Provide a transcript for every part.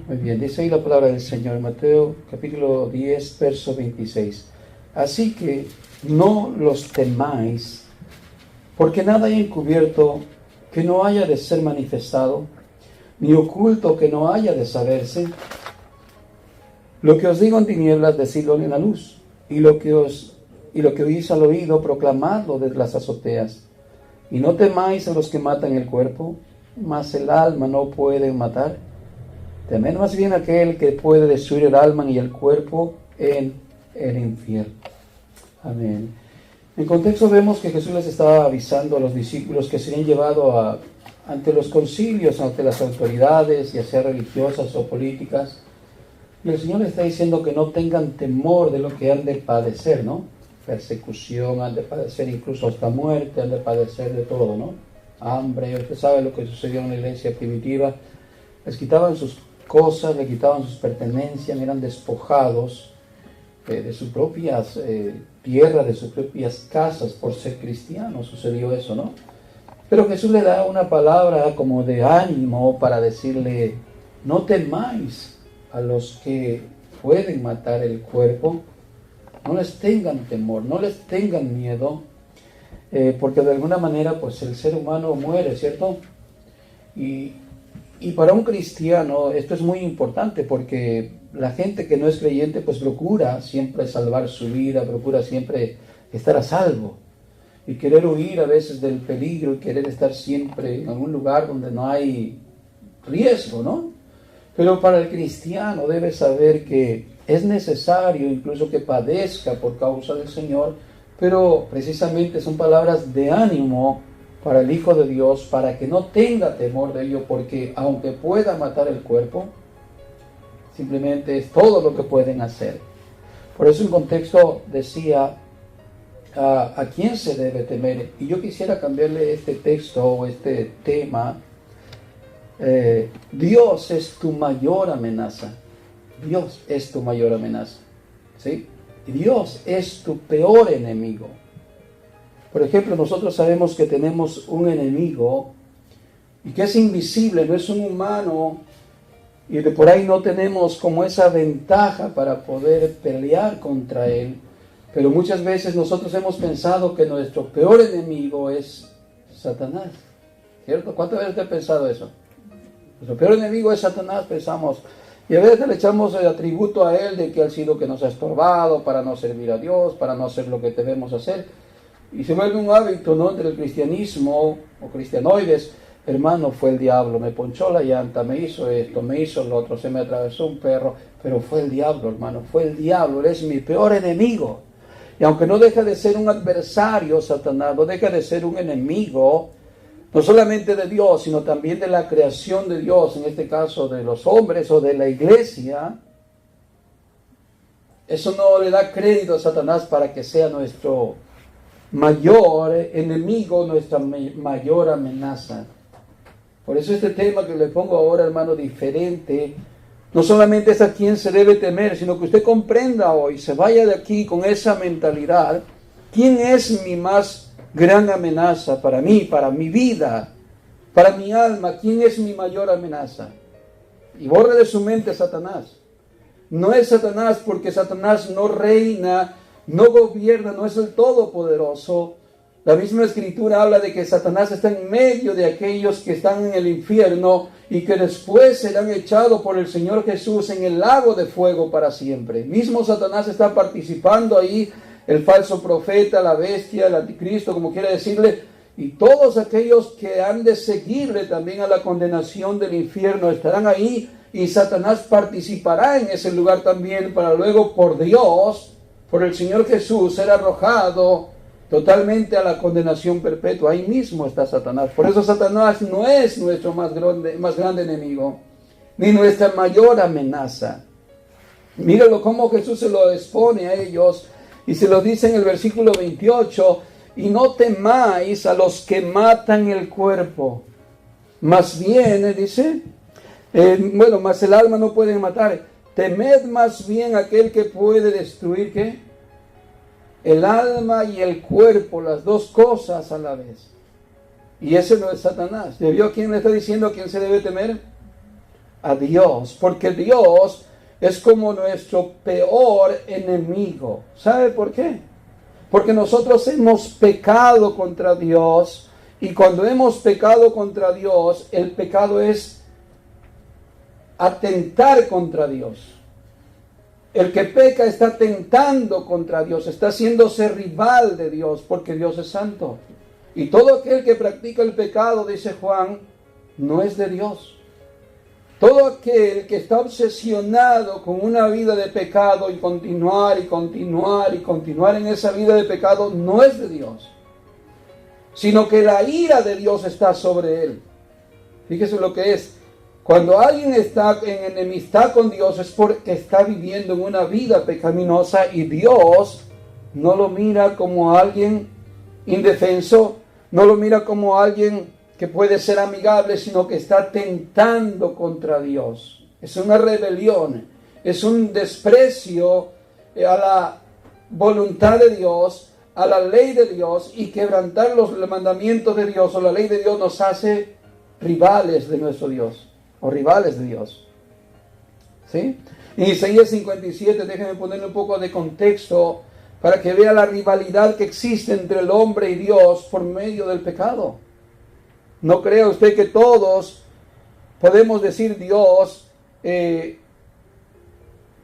Muy bien, dice ahí la palabra del Señor, Mateo capítulo 10, verso 26. Así que no los temáis, porque nada hay encubierto que no haya de ser manifestado, ni oculto que no haya de saberse. Lo que os digo en tinieblas, decidlo en la luz, y lo que oís al oído, proclamadlo desde las azoteas. Y no temáis a los que matan el cuerpo, mas el alma no pueden matar. Temed más bien a aquel que puede destruir el alma y el cuerpo en el infierno. Amén. En contexto vemos que Jesús les estaba avisando a los discípulos que serían llevados ante los concilios, ante las autoridades, ya sea religiosas o políticas. Y el Señor les está diciendo que no tengan temor de lo que han de padecer, ¿no? Persecución, han de padecer incluso hasta muerte, han de padecer de todo, ¿no? Hambre, usted sabe lo que sucedió en la iglesia primitiva. Les quitaban sus cosas, le quitaban sus pertenencias, eran despojados de sus propias tierras, de sus propias casas por ser cristianos. Sucedió eso, ¿no? Pero Jesús le da una palabra como de ánimo para decirle: no temáis a los que pueden matar el cuerpo, no les tengan temor, no les tengan miedo, porque de alguna manera pues el ser humano muere, ¿cierto? Y para un cristiano esto es muy importante, porque la gente que no es creyente pues procura siempre salvar su vida, procura siempre estar a salvo y querer huir a veces del peligro y querer estar siempre en algún lugar donde no hay riesgo, ¿no? Pero para el cristiano debe saber que es necesario incluso que padezca por causa del Señor, pero precisamente son palabras de ánimo para el Hijo de Dios, para que no tenga temor de ello, porque aunque pueda matar el cuerpo, simplemente es todo lo que pueden hacer. Por eso en contexto decía, ¿a quién se debe temer? Y yo quisiera cambiarle este texto o este tema. Dios es tu mayor amenaza. Dios es tu mayor amenaza, ¿sí? Dios es tu peor enemigo. Por ejemplo, nosotros sabemos que tenemos un enemigo y que es invisible, no es un humano, y de por ahí no tenemos como esa ventaja para poder pelear contra él. Pero muchas veces nosotros hemos pensado que nuestro peor enemigo es Satanás, ¿cierto? ¿Cuántas veces te has pensado eso? Nuestro peor enemigo es Satanás, pensamos, y a veces le echamos el atributo a él de que ha sido que nos ha estorbado para no servir a Dios, para no hacer lo que debemos hacer, y se vuelve un hábito, ¿no?, del cristianismo o cristianoides. Hermano, fue el diablo, me ponchó la llanta, me hizo esto, me hizo lo otro, se me atravesó un perro, pero fue el diablo, hermano, fue el diablo, él es mi peor enemigo. Y aunque no deja de ser un adversario, Satanás, no deja de ser un enemigo, no solamente de Dios, sino también de la creación de Dios, en este caso de los hombres o de la iglesia. Eso no le da crédito a Satanás para que sea nuestro mayor enemigo, nuestra mayor amenaza. Por eso este tema que le pongo ahora, hermano, diferente, no solamente es a quién se debe temer, sino que usted comprenda hoy, se vaya de aquí con esa mentalidad: ¿quién es mi más gran amenaza para mí, para mi vida, para mi alma? ¿Quién es mi mayor amenaza? Y borre de su mente Satanás. No es Satanás, porque Satanás no reina, no gobierna, no es el todopoderoso. La misma Escritura habla de que Satanás está en medio de aquellos que están en el infierno y que después serán echados por el Señor Jesús en el lago de fuego para siempre. Mismo Satanás está participando ahí, el falso profeta, la bestia, el anticristo, como quiera decirle, y todos aquellos que han de seguirle también a la condenación del infierno estarán ahí, y Satanás participará en ese lugar también para luego por Dios, por el Señor Jesús, ser arrojado totalmente a la condenación perpetua. Ahí mismo está Satanás. Por eso Satanás no es nuestro más grande enemigo, ni nuestra mayor amenaza. Míralo cómo Jesús se lo expone a ellos, y se lo dice en el versículo 28, y no temáis a los que matan el cuerpo, más bien, dice, más el alma no pueden matar, temed más bien aquel que puede destruir, ¿qué? El alma y el cuerpo, las dos cosas a la vez. Y ese no es Satanás. ¿Le vio a quién le está diciendo a quién se debe temer? a Dios, porque Dios es como nuestro peor enemigo. ¿Sabe por qué? Porque nosotros hemos pecado contra Dios, y cuando hemos pecado contra Dios, el pecado es atentar contra Dios. El que peca está atentando contra Dios, está haciéndose rival de Dios, porque Dios es santo. Y todo aquel que practica el pecado, dice Juan, no es de Dios. Todo aquel que está obsesionado con una vida de pecado y continuar en esa vida de pecado, no es de Dios, sino que la ira de Dios está sobre él. Fíjese lo que es. Cuando alguien está en enemistad con Dios es porque está viviendo en una vida pecaminosa, y Dios no lo mira como alguien indefenso, no lo mira como alguien que puede ser amigable, sino que está tentando contra Dios. Es una rebelión, es un desprecio a la voluntad de Dios, a la ley de Dios, y quebrantar los mandamientos de Dios o la ley de Dios nos hace rivales de nuestro Dios, o rivales de Dios. ¿Sí? En Isaías 57, déjenme ponerle un poco de contexto para que vea la rivalidad que existe entre el hombre y Dios por medio del pecado. No crea usted que todos podemos decir Dios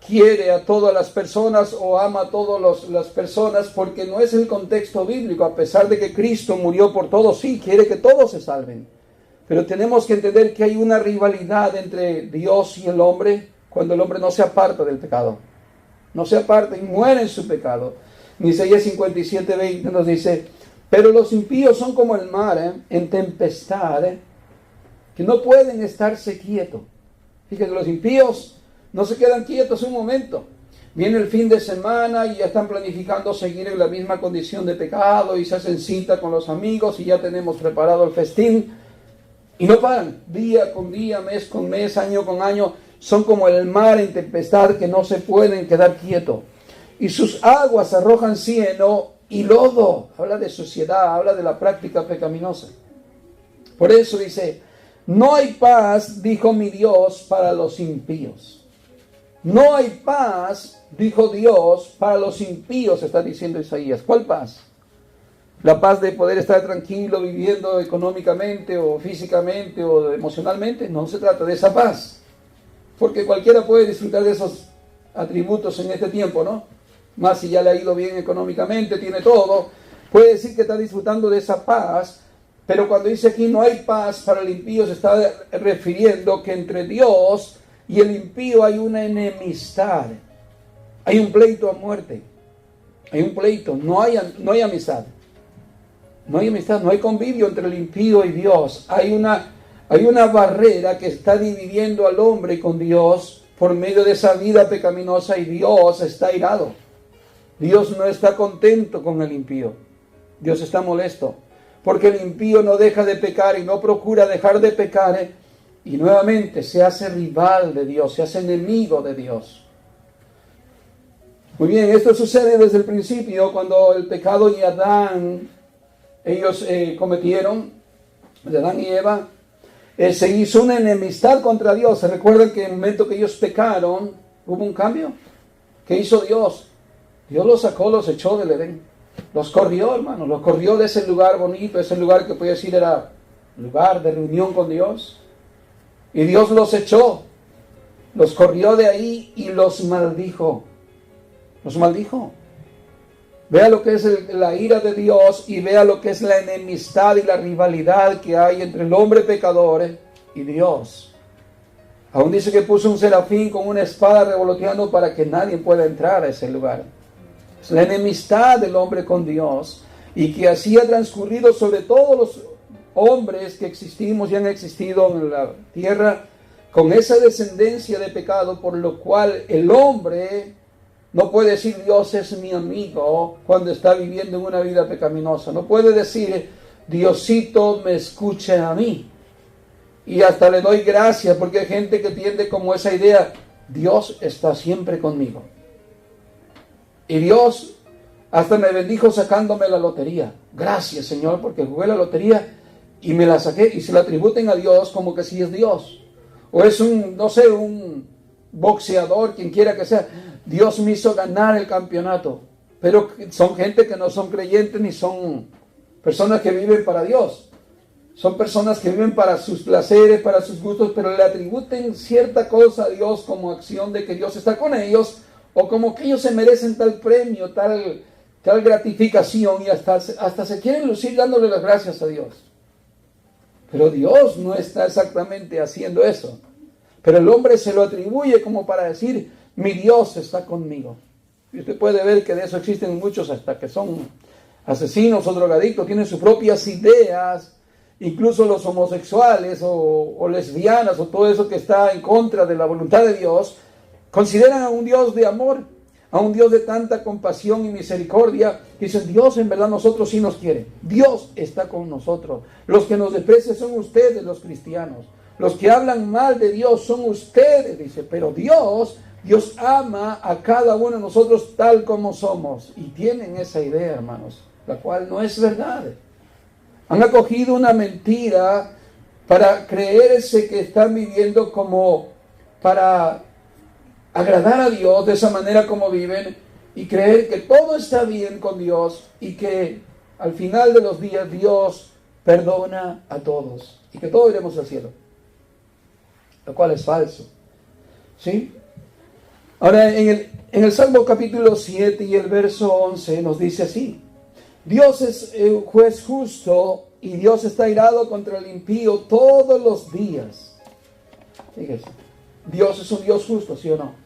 quiere a todas las personas o ama a todas las personas, porque no es el contexto bíblico. A pesar de que Cristo murió por todos, sí, quiere que todos se salven. Pero tenemos que entender que hay una rivalidad entre Dios y el hombre cuando el hombre no se aparta del pecado. No se aparta y muere en su pecado. En Isaías 57:20 nos dice: pero los impíos son como el mar en tempestad, que no pueden estarse quietos. Fíjense, los impíos no se quedan quietos un momento. Viene el fin de semana y ya están planificando seguir en la misma condición de pecado, y se hacen cita con los amigos y ya tenemos preparado el festín. Y no paran, día con día, mes con mes, año con año. Son como el mar en tempestad, que no se pueden quedar quietos. Y sus aguas arrojan cieno y lodo. Habla de suciedad, habla de la práctica pecaminosa. Por eso dice: no hay paz, dijo mi Dios, para los impíos. No hay paz, dijo Dios, para los impíos, está diciendo Isaías. ¿Cuál paz? La paz de poder estar tranquilo viviendo económicamente o físicamente o emocionalmente. No se trata de esa paz, porque cualquiera puede disfrutar de esos atributos en este tiempo, ¿no? Más si ya le ha ido bien económicamente, tiene todo, puede decir que está disfrutando de esa paz. Pero cuando dice aquí no hay paz para el impío, se está refiriendo que entre Dios y el impío hay una enemistad, hay un pleito a muerte, hay un pleito, no hay amistad. No hay amistad, no hay convivio entre el impío y Dios. Hay una barrera que está dividiendo al hombre con Dios por medio de esa vida pecaminosa, y Dios está airado. Dios no está contento con el impío. Dios está molesto, porque el impío no deja de pecar y no procura dejar de pecar, y nuevamente se hace rival de Dios, se hace enemigo de Dios. Muy bien, esto sucede desde el principio, cuando el pecado y Adán, ellos cometieron, de Adán y Eva, se hizo una enemistad contra Dios. ¿Se recuerdan que en el momento que ellos pecaron, hubo un cambio? ¿Qué hizo Dios? Dios los sacó, los echó del Edén. Los corrió, hermano, los corrió de ese lugar bonito, ese lugar que podía decir era lugar de reunión con Dios. Y Dios los echó, los corrió de ahí y los maldijo. Los maldijo. Vea lo que es la ira de Dios, y vea lo que es la enemistad y la rivalidad que hay entre el hombre pecador y Dios. Aún dice que puso un serafín con una espada revoloteando para que nadie pueda entrar a ese lugar. Es la enemistad del hombre con Dios, y que así ha transcurrido sobre todos los hombres que existimos y han existido en la tierra, con esa descendencia de pecado, por lo cual el hombre no puede decir Dios es mi amigo cuando está viviendo en una vida pecaminosa. No puede decir Diosito me escucha a mí. Y hasta le doy gracias, porque hay gente que tiende como esa idea: Dios está siempre conmigo. Y Dios hasta me bendijo sacándome la lotería. Gracias, Señor, porque jugué la lotería y me la saqué. Y se la atribuyen a Dios como que sí es Dios. o es un, no sé, un boxeador, quien quiera que sea. Dios me hizo ganar el campeonato. Pero son gente que no son creyentes ni son personas que viven para Dios. Son personas que viven para sus placeres, para sus gustos, pero le atribuyen cierta cosa a Dios como acción de que Dios está con ellos, o como que ellos se merecen tal premio, tal gratificación, y hasta se quieren lucir dándole las gracias a Dios. Pero Dios no está exactamente haciendo eso. Pero el hombre se lo atribuye como para decir, mi Dios está conmigo. Y usted puede ver que de eso existen muchos hasta que son asesinos o drogadictos, tienen sus propias ideas, incluso los homosexuales o lesbianas o todo eso que está en contra de la voluntad de Dios, consideran a un Dios de amor, a un Dios de tanta compasión y misericordia, que dicen, Dios en verdad nosotros sí nos quiere, Dios está con nosotros. Los que nos desprecian son ustedes, los cristianos. Los que hablan mal de Dios son ustedes, dice, pero Dios ama a cada uno de nosotros tal como somos. Y tienen esa idea, hermanos, la cual no es verdad. Han acogido una mentira para creerse que están viviendo como para agradar a Dios de esa manera como viven, y creer que todo está bien con Dios y que al final de los días Dios perdona a todos y que todos iremos al cielo, lo cual es falso. ¿Sí? Ahora en el Salmo capítulo 7 y el verso 11 nos dice así: Dios es juez justo y Dios está irado contra el impío todos los días. Fíjese, Dios es un Dios justo, ¿sí o no?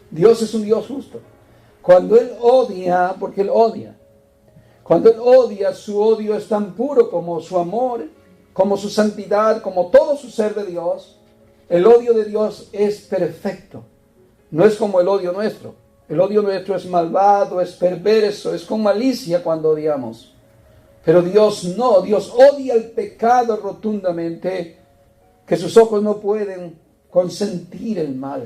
Dios es un Dios justo. Cuando Él odia, porque Él odia. Cuando Él odia, su odio es tan puro como su amor, como su santidad, como todo su ser de Dios. El odio de Dios es perfecto. No es como el odio nuestro. El odio nuestro es malvado, es perverso, es con malicia cuando odiamos. Pero Dios no, Dios odia el pecado rotundamente, que sus ojos no pueden consentir el mal.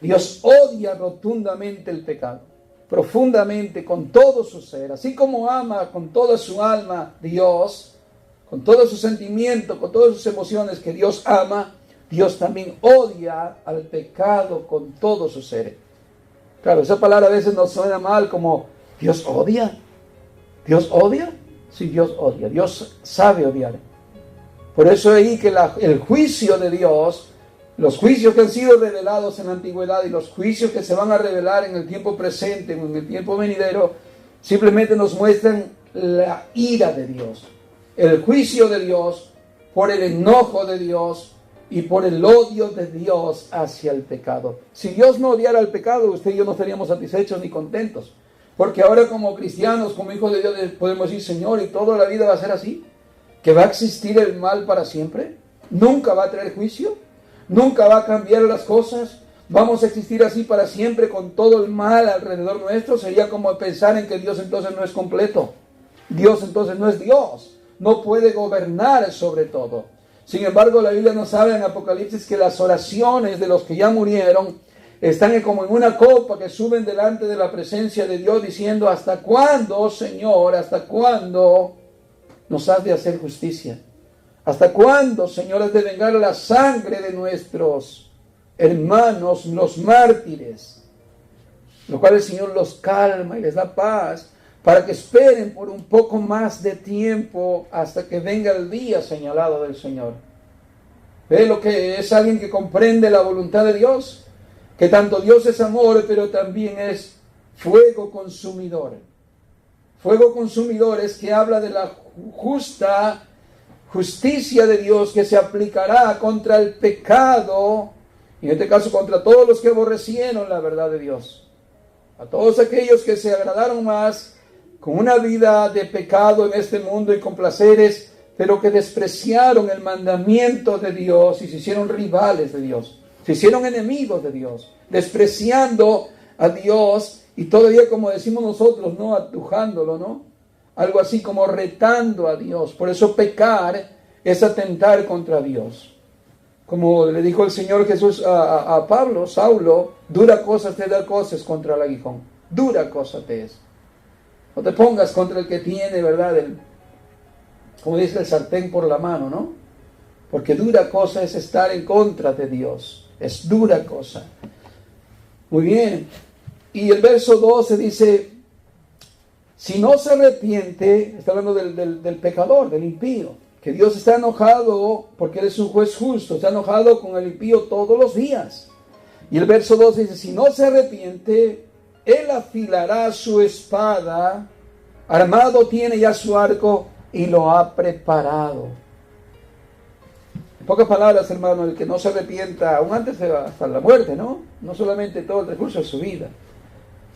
Dios odia rotundamente el pecado, profundamente, con todo su ser. Así como ama con toda su alma Dios, con todo su sentimiento, con todas sus emociones que Dios ama, Dios también odia al pecado con todo su ser. Claro, esa palabra a veces nos suena mal, como Dios odia. ¿Dios odia? Sí, Dios odia. Dios sabe odiar. Por eso ahí que el juicio de Dios, los juicios que han sido revelados en la antigüedad y los juicios que se van a revelar en el tiempo presente, en el tiempo venidero, simplemente nos muestran la ira de Dios. El juicio de Dios por el enojo de Dios y por el odio de Dios hacia el pecado. Si Dios no odiara el pecado, usted y yo no estaríamos satisfechos ni contentos. Porque ahora como cristianos, como hijos de Dios, podemos decir, Señor, ¿y toda la vida va a ser así? ¿Que va a existir el mal para siempre? ¿Nunca va a traer juicio? ¿Nunca va a cambiar las cosas? ¿Vamos a existir así para siempre con todo el mal alrededor nuestro? Sería como pensar en que Dios entonces no es completo. Dios entonces no es Dios. No puede gobernar sobre todo. Sin embargo, la Biblia nos habla en Apocalipsis que las oraciones de los que ya murieron están como en una copa que suben delante de la presencia de Dios diciendo, ¿hasta cuándo, Señor? ¿Hasta cuándo nos has de hacer justicia? ¿Hasta cuándo, Señor, has de vengar la sangre de nuestros hermanos, los mártires? Lo cual el Señor los calma y les da paz para que esperen por un poco más de tiempo hasta que venga el día señalado del Señor. ¿Ve lo que es alguien que comprende la voluntad de Dios? Que tanto Dios es amor, pero también es fuego consumidor. Fuego consumidor es que habla de la justicia de Dios que se aplicará contra el pecado, y en este caso contra todos los que aborrecieron la verdad de Dios. A todos aquellos que se agradaron más con una vida de pecado en este mundo y con placeres, pero que despreciaron el mandamiento de Dios y se hicieron rivales de Dios. Se hicieron enemigos de Dios, despreciando a Dios y todavía, como decimos nosotros, ¿no? Atujándolo, ¿no? Algo así como retando a Dios. Por eso pecar es atentar contra Dios. Como le dijo el Señor Jesús a Pablo, Saulo, dura cosa te da cosas contra el aguijón. Dura cosa te es. No te pongas contra el que tiene, ¿verdad? Como dice el sartén por la mano, ¿no? porque dura cosa es estar en contra de Dios. Es dura cosa. Muy bien. Y el verso 12 dice, si no se arrepiente, está hablando del pecador, del impío, que Dios está enojado porque Él es un juez justo, está enojado con el impío todos los días. Y el verso 12 dice, si no se arrepiente, Él afilará su espada, armado tiene ya su arco y lo ha preparado. En pocas palabras, hermano, el que no se arrepienta, aún antes de hasta la muerte, ¿no? No solamente todo el recurso de su vida.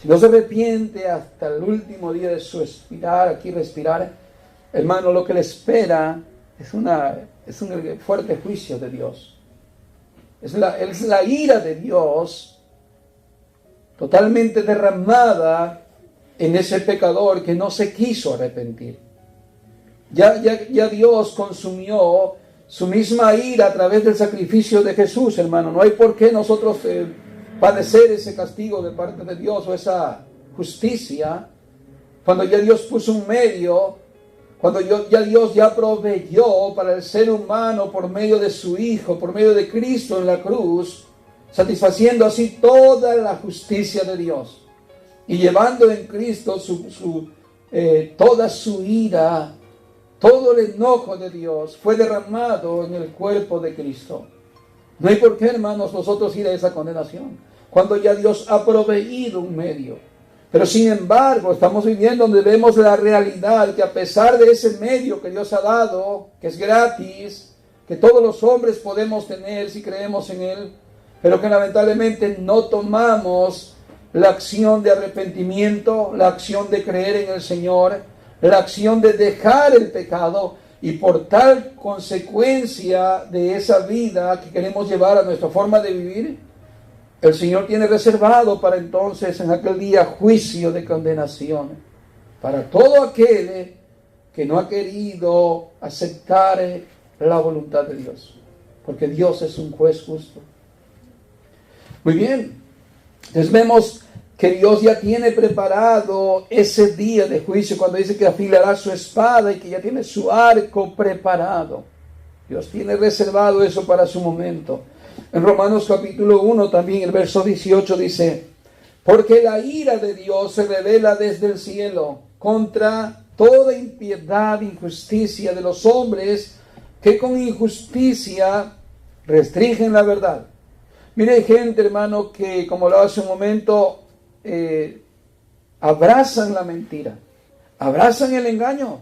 Si no se arrepiente hasta el último día de su respirar, hermano, lo que le espera es un fuerte juicio de Dios. Es la ira de Dios totalmente derramada en ese pecador que no se quiso arrepentir. Ya Dios consumió su misma ira a través del sacrificio de Jesús, hermano. No hay por qué nosotros padecer ese castigo de parte de Dios o esa justicia, cuando ya Dios puso un medio, cuando Dios ya proveyó para el ser humano por medio de su Hijo, por medio de Cristo en la cruz, satisfaciendo así toda la justicia de Dios y llevando en Cristo toda su ira, todo el enojo de Dios fue derramado en el cuerpo de Cristo. No hay por qué, hermanos, nosotros ir a esa condenación, cuando ya Dios ha proveído un medio. Pero sin embargo, estamos viviendo donde vemos la realidad que a pesar de ese medio que Dios ha dado, que es gratis, que todos los hombres podemos tener si creemos en Él, pero que lamentablemente no tomamos la acción de arrepentimiento, la acción de creer en el Señor, la acción de dejar el pecado, y por tal consecuencia de esa vida que queremos llevar a nuestra forma de vivir, el Señor tiene reservado para entonces en aquel día juicio de condenación para todo aquel que no ha querido aceptar la voluntad de Dios, porque Dios es un juez justo. Muy bien, entonces vemos que Dios ya tiene preparado ese día de juicio cuando dice que afilará su espada y que ya tiene su arco preparado. Dios tiene reservado eso para su momento. En Romanos capítulo 1 también el verso 18 dice, porque la ira de Dios se revela desde el cielo contra toda impiedad e injusticia de los hombres que con injusticia restringen la verdad. Mire, hay gente, hermano, que como lo hace un momento, abrazan la mentira, abrazan el engaño,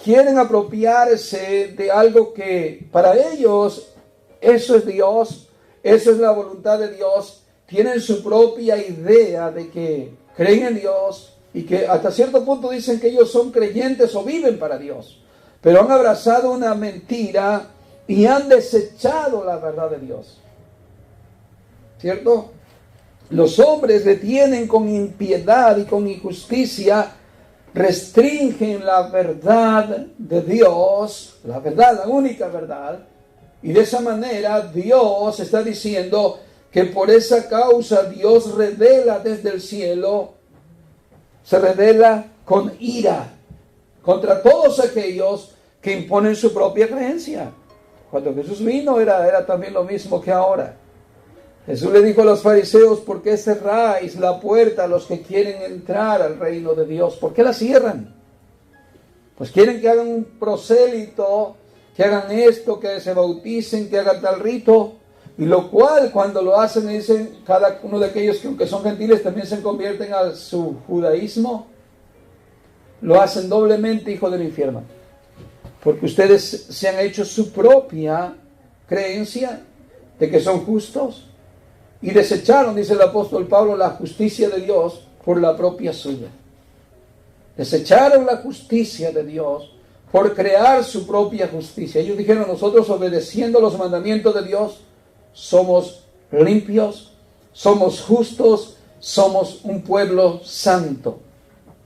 quieren apropiarse de algo que para ellos eso es Dios, eso es la voluntad de Dios. Tienen su propia idea de que creen en Dios y que hasta cierto punto dicen que ellos son creyentes o viven para Dios, pero han abrazado una mentira y han desechado la verdad de Dios, ¿cierto? Los hombres detienen con impiedad y con injusticia, restringen la verdad de Dios, la verdad, la única verdad. Y de esa manera Dios está diciendo que por esa causa Dios revela desde el cielo, se revela con ira contra todos aquellos que imponen su propia creencia. Cuando Jesús vino era también lo mismo que ahora. Jesús le dijo a los fariseos, ¿por qué cerráis la puerta a los que quieren entrar al reino de Dios? ¿Por qué la cierran? Pues quieren que hagan un prosélito, que hagan esto, que se bauticen, que hagan tal rito, y lo cual cuando lo hacen dicen, cada uno de aquellos que aunque son gentiles también se convierten a su judaísmo, lo hacen doblemente hijo del infierno, porque ustedes se han hecho su propia creencia de que son justos, y desecharon, dice el apóstol Pablo, la justicia de Dios por la propia suya. Desecharon la justicia de Dios por crear su propia justicia. Ellos dijeron, nosotros obedeciendo los mandamientos de Dios, somos limpios, somos justos, somos un pueblo santo.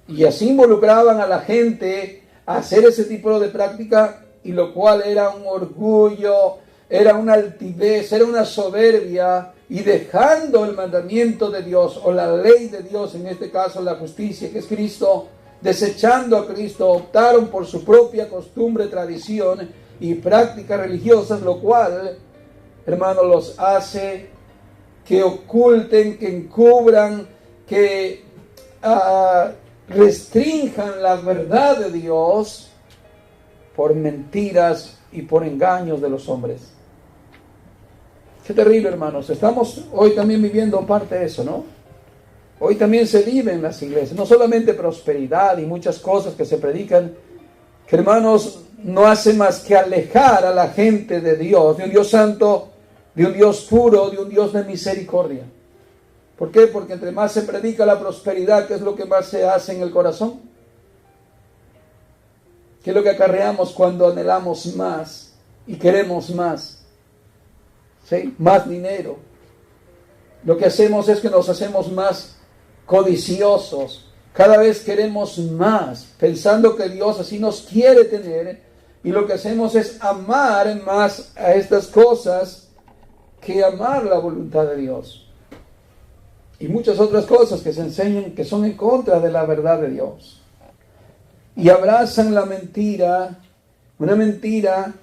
Y así involucraban a la gente a hacer ese tipo de práctica, y lo cual era un orgullo, era una altivez, era una soberbia, y dejando el mandamiento de Dios, o la ley de Dios, en este caso la justicia que es Cristo, desechando a Cristo, optaron por su propia costumbre, tradición, y prácticas religiosas, lo cual, hermano, los hace que oculten, que encubran, que restrinjan la verdad de Dios por mentiras y por engaños de los hombres. Qué terrible, hermanos. Estamos hoy también viviendo parte de eso, ¿no? Hoy también se vive en las iglesias, no solamente prosperidad y muchas cosas que se predican, que, hermanos, no hace más que alejar a la gente de Dios, de un Dios santo, de un Dios puro, de un Dios de misericordia. ¿Por qué? Porque entre más se predica la prosperidad, ¿qué es lo que más se hace en el corazón? ¿Qué es lo que acarreamos cuando anhelamos más y queremos más? ¿Sí? Más dinero. Lo que hacemos es que nos hacemos más codiciosos. Cada vez queremos más, pensando que Dios así nos quiere tener. Y lo que hacemos es amar más a estas cosas que amar la voluntad de Dios. Y muchas otras cosas que se enseñan que son en contra de la verdad de Dios. Y abrazan la mentira, una mentira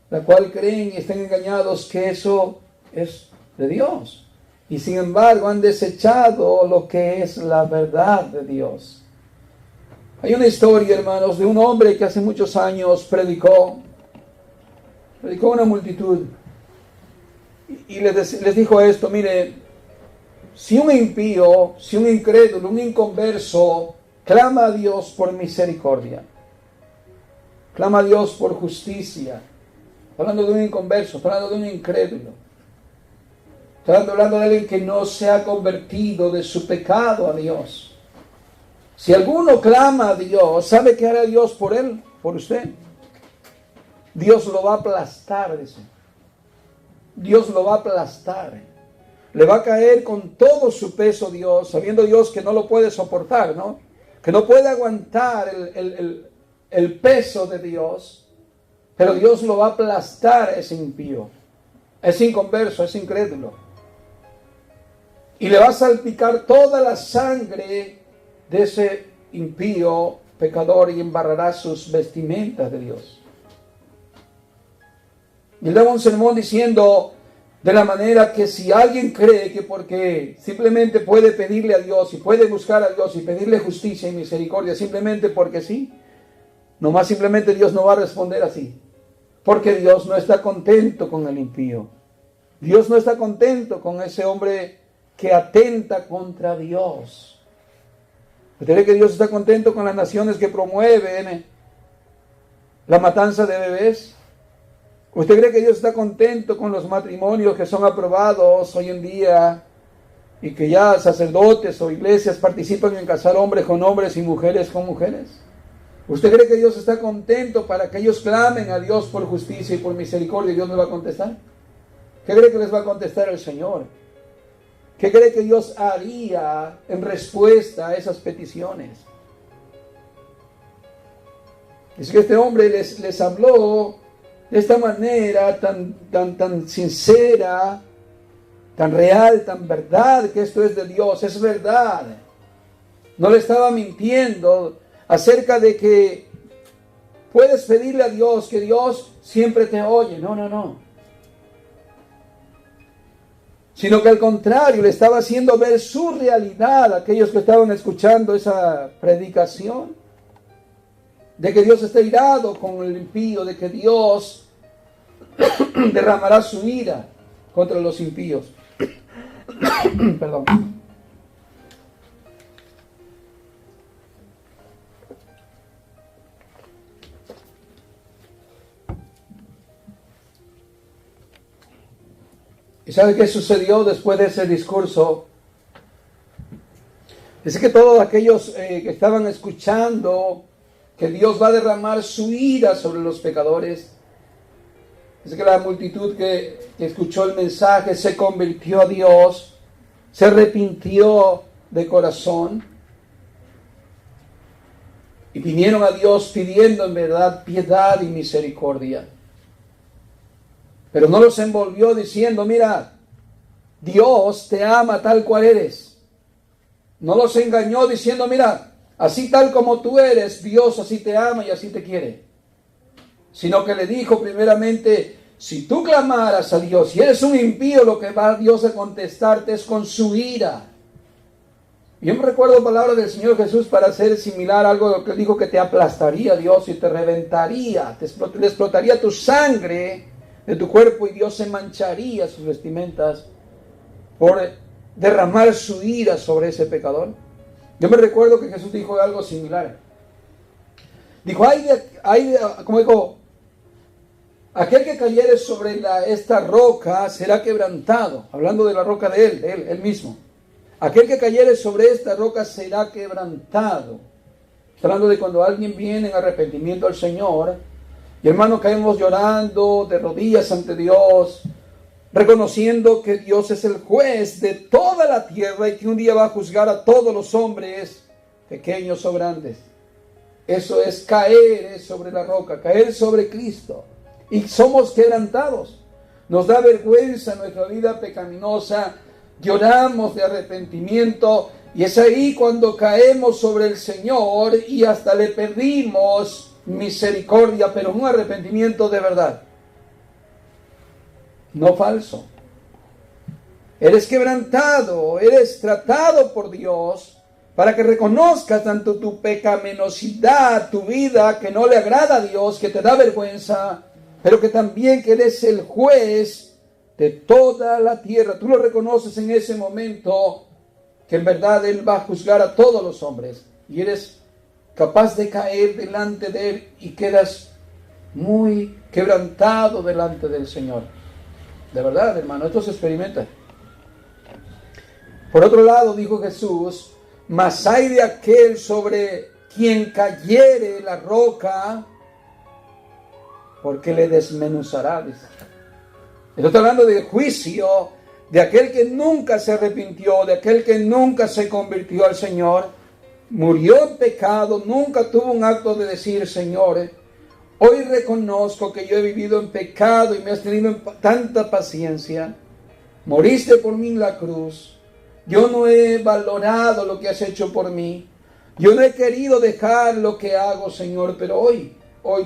la cual creen y están engañados que eso es de Dios. Y sin embargo han desechado lo que es la verdad de Dios. Hay una historia, hermanos, de un hombre que hace muchos años predicó a una multitud. Y les dijo esto: mire, si un impío, si un incrédulo, un inconverso clama a Dios por misericordia, clama a Dios por justicia, hablando de un inconverso, hablando de un incrédulo, hablando de alguien que no se ha convertido de su pecado a Dios. Si alguno clama a Dios, ¿sabe qué hará Dios por él, por usted? Dios lo va a aplastar, dice. Dios lo va a aplastar. Le va a caer con todo su peso Dios, sabiendo Dios que no lo puede soportar, ¿no? Que no puede aguantar el peso de Dios. Pero Dios lo va a aplastar a ese impío, a ese inconverso, a ese incrédulo. Y le va a salpicar toda la sangre de ese impío pecador y embarrará sus vestimentas de Dios. Y le daba un sermón diciendo de la manera que si alguien cree que porque simplemente puede pedirle a Dios y puede buscar a Dios y pedirle justicia y misericordia simplemente porque sí, nomás simplemente Dios no va a responder así. Porque Dios no está contento con el impío. Dios no está contento con ese hombre que atenta contra Dios. ¿Usted cree que Dios está contento con las naciones que promueven la matanza de bebés? ¿Usted cree que Dios está contento con los matrimonios que son aprobados hoy en día y que ya sacerdotes o iglesias participan en casar hombres con hombres y mujeres con mujeres? ¿Usted cree que Dios está contento para que ellos clamen a Dios por justicia y por misericordia y Dios les va a contestar? ¿Qué cree que les va a contestar el Señor? ¿Qué cree que Dios haría en respuesta a esas peticiones? Es que este hombre les habló de esta manera tan sincera, tan real, tan verdad, que esto es de Dios, es verdad. No le estaba mintiendo acerca de que puedes pedirle a Dios, que Dios siempre te oye. No. Sino que al contrario, le estaba haciendo ver su realidad a aquellos que estaban escuchando esa predicación. De que Dios está irado con el impío, de que Dios derramará su ira contra los impíos. Perdón. ¿Y sabe qué sucedió después de ese discurso? Dice que todos aquellos que estaban escuchando que Dios va a derramar su ira sobre los pecadores, dice que la multitud que escuchó el mensaje se convirtió a Dios, se arrepintió de corazón y vinieron a Dios pidiendo en verdad piedad y misericordia. Pero no los envolvió diciendo: mira, Dios te ama tal cual eres. No los engañó diciendo: mira, así tal como tú eres, Dios así te ama y así te quiere. sino que le dijo primeramente, si tú clamaras a Dios y eres un impío, lo que va Dios a contestarte es con su ira. Yo me recuerdo palabras del Señor Jesús para hacer similar a algo que dijo, que te aplastaría Dios y te reventaría, le explotaría tu sangre de tu cuerpo y Dios se mancharía sus vestimentas por derramar su ira sobre ese pecador. Yo me recuerdo que Jesús dijo algo similar. Dijo, como dijo, aquel que cayere sobre esta roca será quebrantado, hablando de la roca de él mismo. Aquel que cayere sobre esta roca será quebrantado. Está hablando de cuando alguien viene en arrepentimiento al Señor, y hermano, caemos llorando de rodillas ante Dios, reconociendo que Dios es el juez de toda la tierra y que un día va a juzgar a todos los hombres, pequeños o grandes. Eso es caer sobre la roca, caer sobre Cristo. Y somos quebrantados. Nos da vergüenza nuestra vida pecaminosa, lloramos de arrepentimiento y es ahí cuando caemos sobre el Señor y hasta le pedimos misericordia, pero un arrepentimiento de verdad, no falso. Eres quebrantado, eres tratado por Dios para que reconozcas tanto tu pecaminosidad, tu vida que no le agrada a Dios, que te da vergüenza, pero que también que eres el juez de toda la tierra. Tú lo reconoces en ese momento, que en verdad Él va a juzgar a todos los hombres, y eres capaz de caer delante de Él y quedas muy quebrantado delante del Señor. De verdad, hermano, esto se experimenta. Por otro lado, dijo Jesús, mas hay de aquel sobre quien cayere la roca, porque le desmenuzará. Esto está hablando de juicio, de aquel que nunca se arrepintió, de aquel que nunca se convirtió al Señor, murió en pecado, nunca tuvo un acto de decir, Señor, hoy reconozco que yo he vivido en pecado y me has tenido tanta paciencia, moriste por mí en la cruz, yo no he valorado lo que has hecho por mí, yo no he querido dejar lo que hago, Señor, pero hoy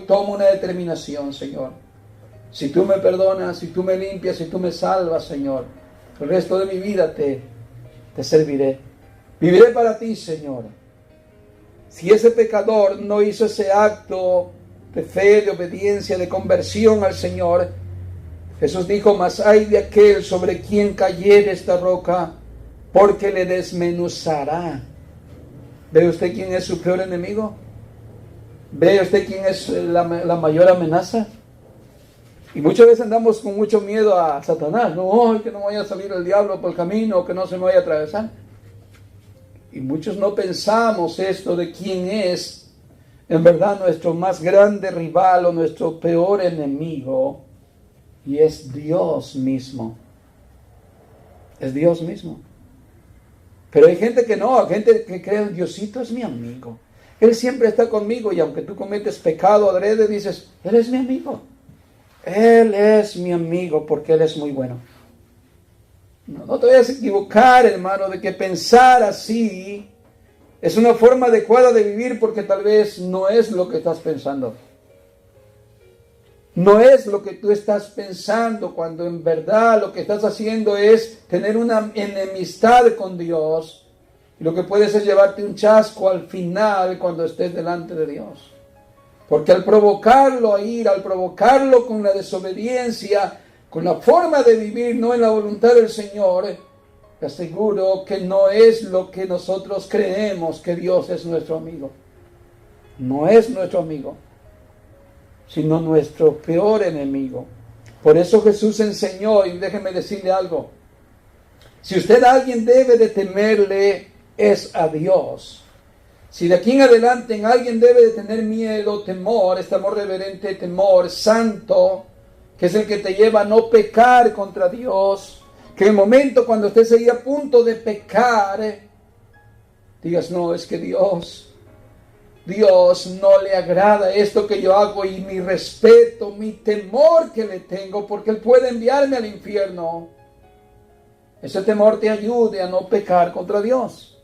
tomo una determinación, Señor. Si tú me perdonas, si tú me limpias, si tú me salvas, Señor, el resto de mi vida te serviré. Viviré para ti, Señor. Si ese pecador no hizo ese acto de fe, de obediencia, de conversión al Señor, Jesús dijo, mas hay de aquel sobre quien cayere esta roca, porque le desmenuzará. ¿Ve usted quién es su peor enemigo? ¿Ve usted quién es la mayor amenaza? Y muchas veces andamos con mucho miedo a Satanás. No, que no vaya a salir el diablo por el camino, que no se me vaya a atravesar. Y muchos no pensamos esto de quién es en verdad nuestro más grande rival o nuestro peor enemigo. Y es Dios mismo. Es Dios mismo. Pero hay gente que no, hay gente que cree, Diosito es mi amigo. Él siempre está conmigo y aunque tú cometes pecado adrede, dices, Él es mi amigo. Él es mi amigo porque Él es muy bueno. No te vayas a equivocar, hermano, de que pensar así es una forma adecuada de vivir, porque tal vez no es lo que estás pensando. No es lo que tú estás pensando, cuando en verdad lo que estás haciendo es tener una enemistad con Dios. Y lo que puede ser llevarte un chasco al final cuando estés delante de Dios. Porque al provocarlo a ir, al provocarlo con la desobediencia, con la forma de vivir, no en la voluntad del Señor, te aseguro que no es lo que nosotros creemos, que Dios es nuestro amigo. No es nuestro amigo, sino nuestro peor enemigo. Por eso Jesús enseñó, y déjeme decirle algo, si usted a alguien debe de temerle, es a Dios. Si de aquí en adelante en alguien debe de tener miedo, temor, este amor reverente, temor santo, que es el que te lleva a no pecar contra Dios, que en el momento cuando usted se a punto de pecar, digas, no, es que Dios no le agrada esto que yo hago, y mi respeto, mi temor que le tengo, porque Él puede enviarme al infierno. Ese temor te ayude a no pecar contra Dios.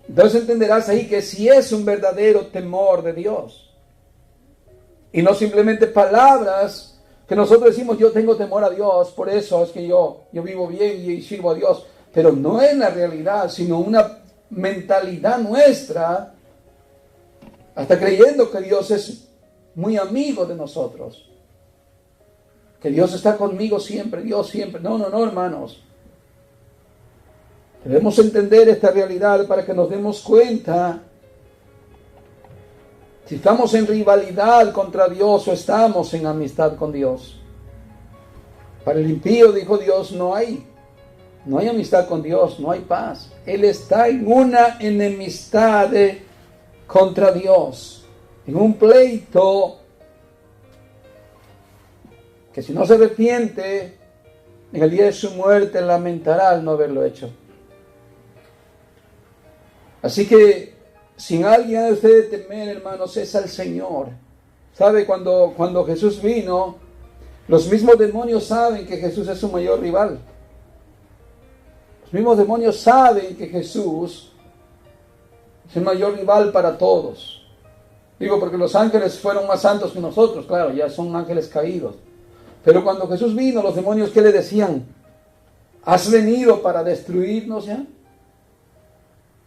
Entonces entenderás ahí que si es un verdadero temor de Dios. Y no simplemente palabras que nosotros decimos, yo tengo temor a Dios, por eso es que yo vivo bien y sirvo a Dios. Pero no es la realidad, sino una mentalidad nuestra, hasta creyendo que Dios es muy amigo de nosotros. Que Dios está conmigo siempre, Dios siempre. No, hermanos. Debemos entender esta realidad para que nos demos cuenta si estamos en rivalidad contra Dios o estamos en amistad con Dios. Para el impío, dijo Dios, no hay amistad con Dios, no hay paz. Él está en una enemistad contra Dios, en un pleito que si no se arrepiente, en el día de su muerte lamentará al no haberlo hecho. Así que, sin alguien a usted temer, hermanos, es al Señor. ¿Sabe? Cuando Jesús vino, los mismos demonios saben que Jesús es su mayor rival. Los mismos demonios saben que Jesús es el mayor rival para todos. Digo, porque los ángeles fueron más santos que nosotros, claro, ya son ángeles caídos. Pero cuando Jesús vino, los demonios, ¿qué le decían? ¿Has venido para destruirnos ya?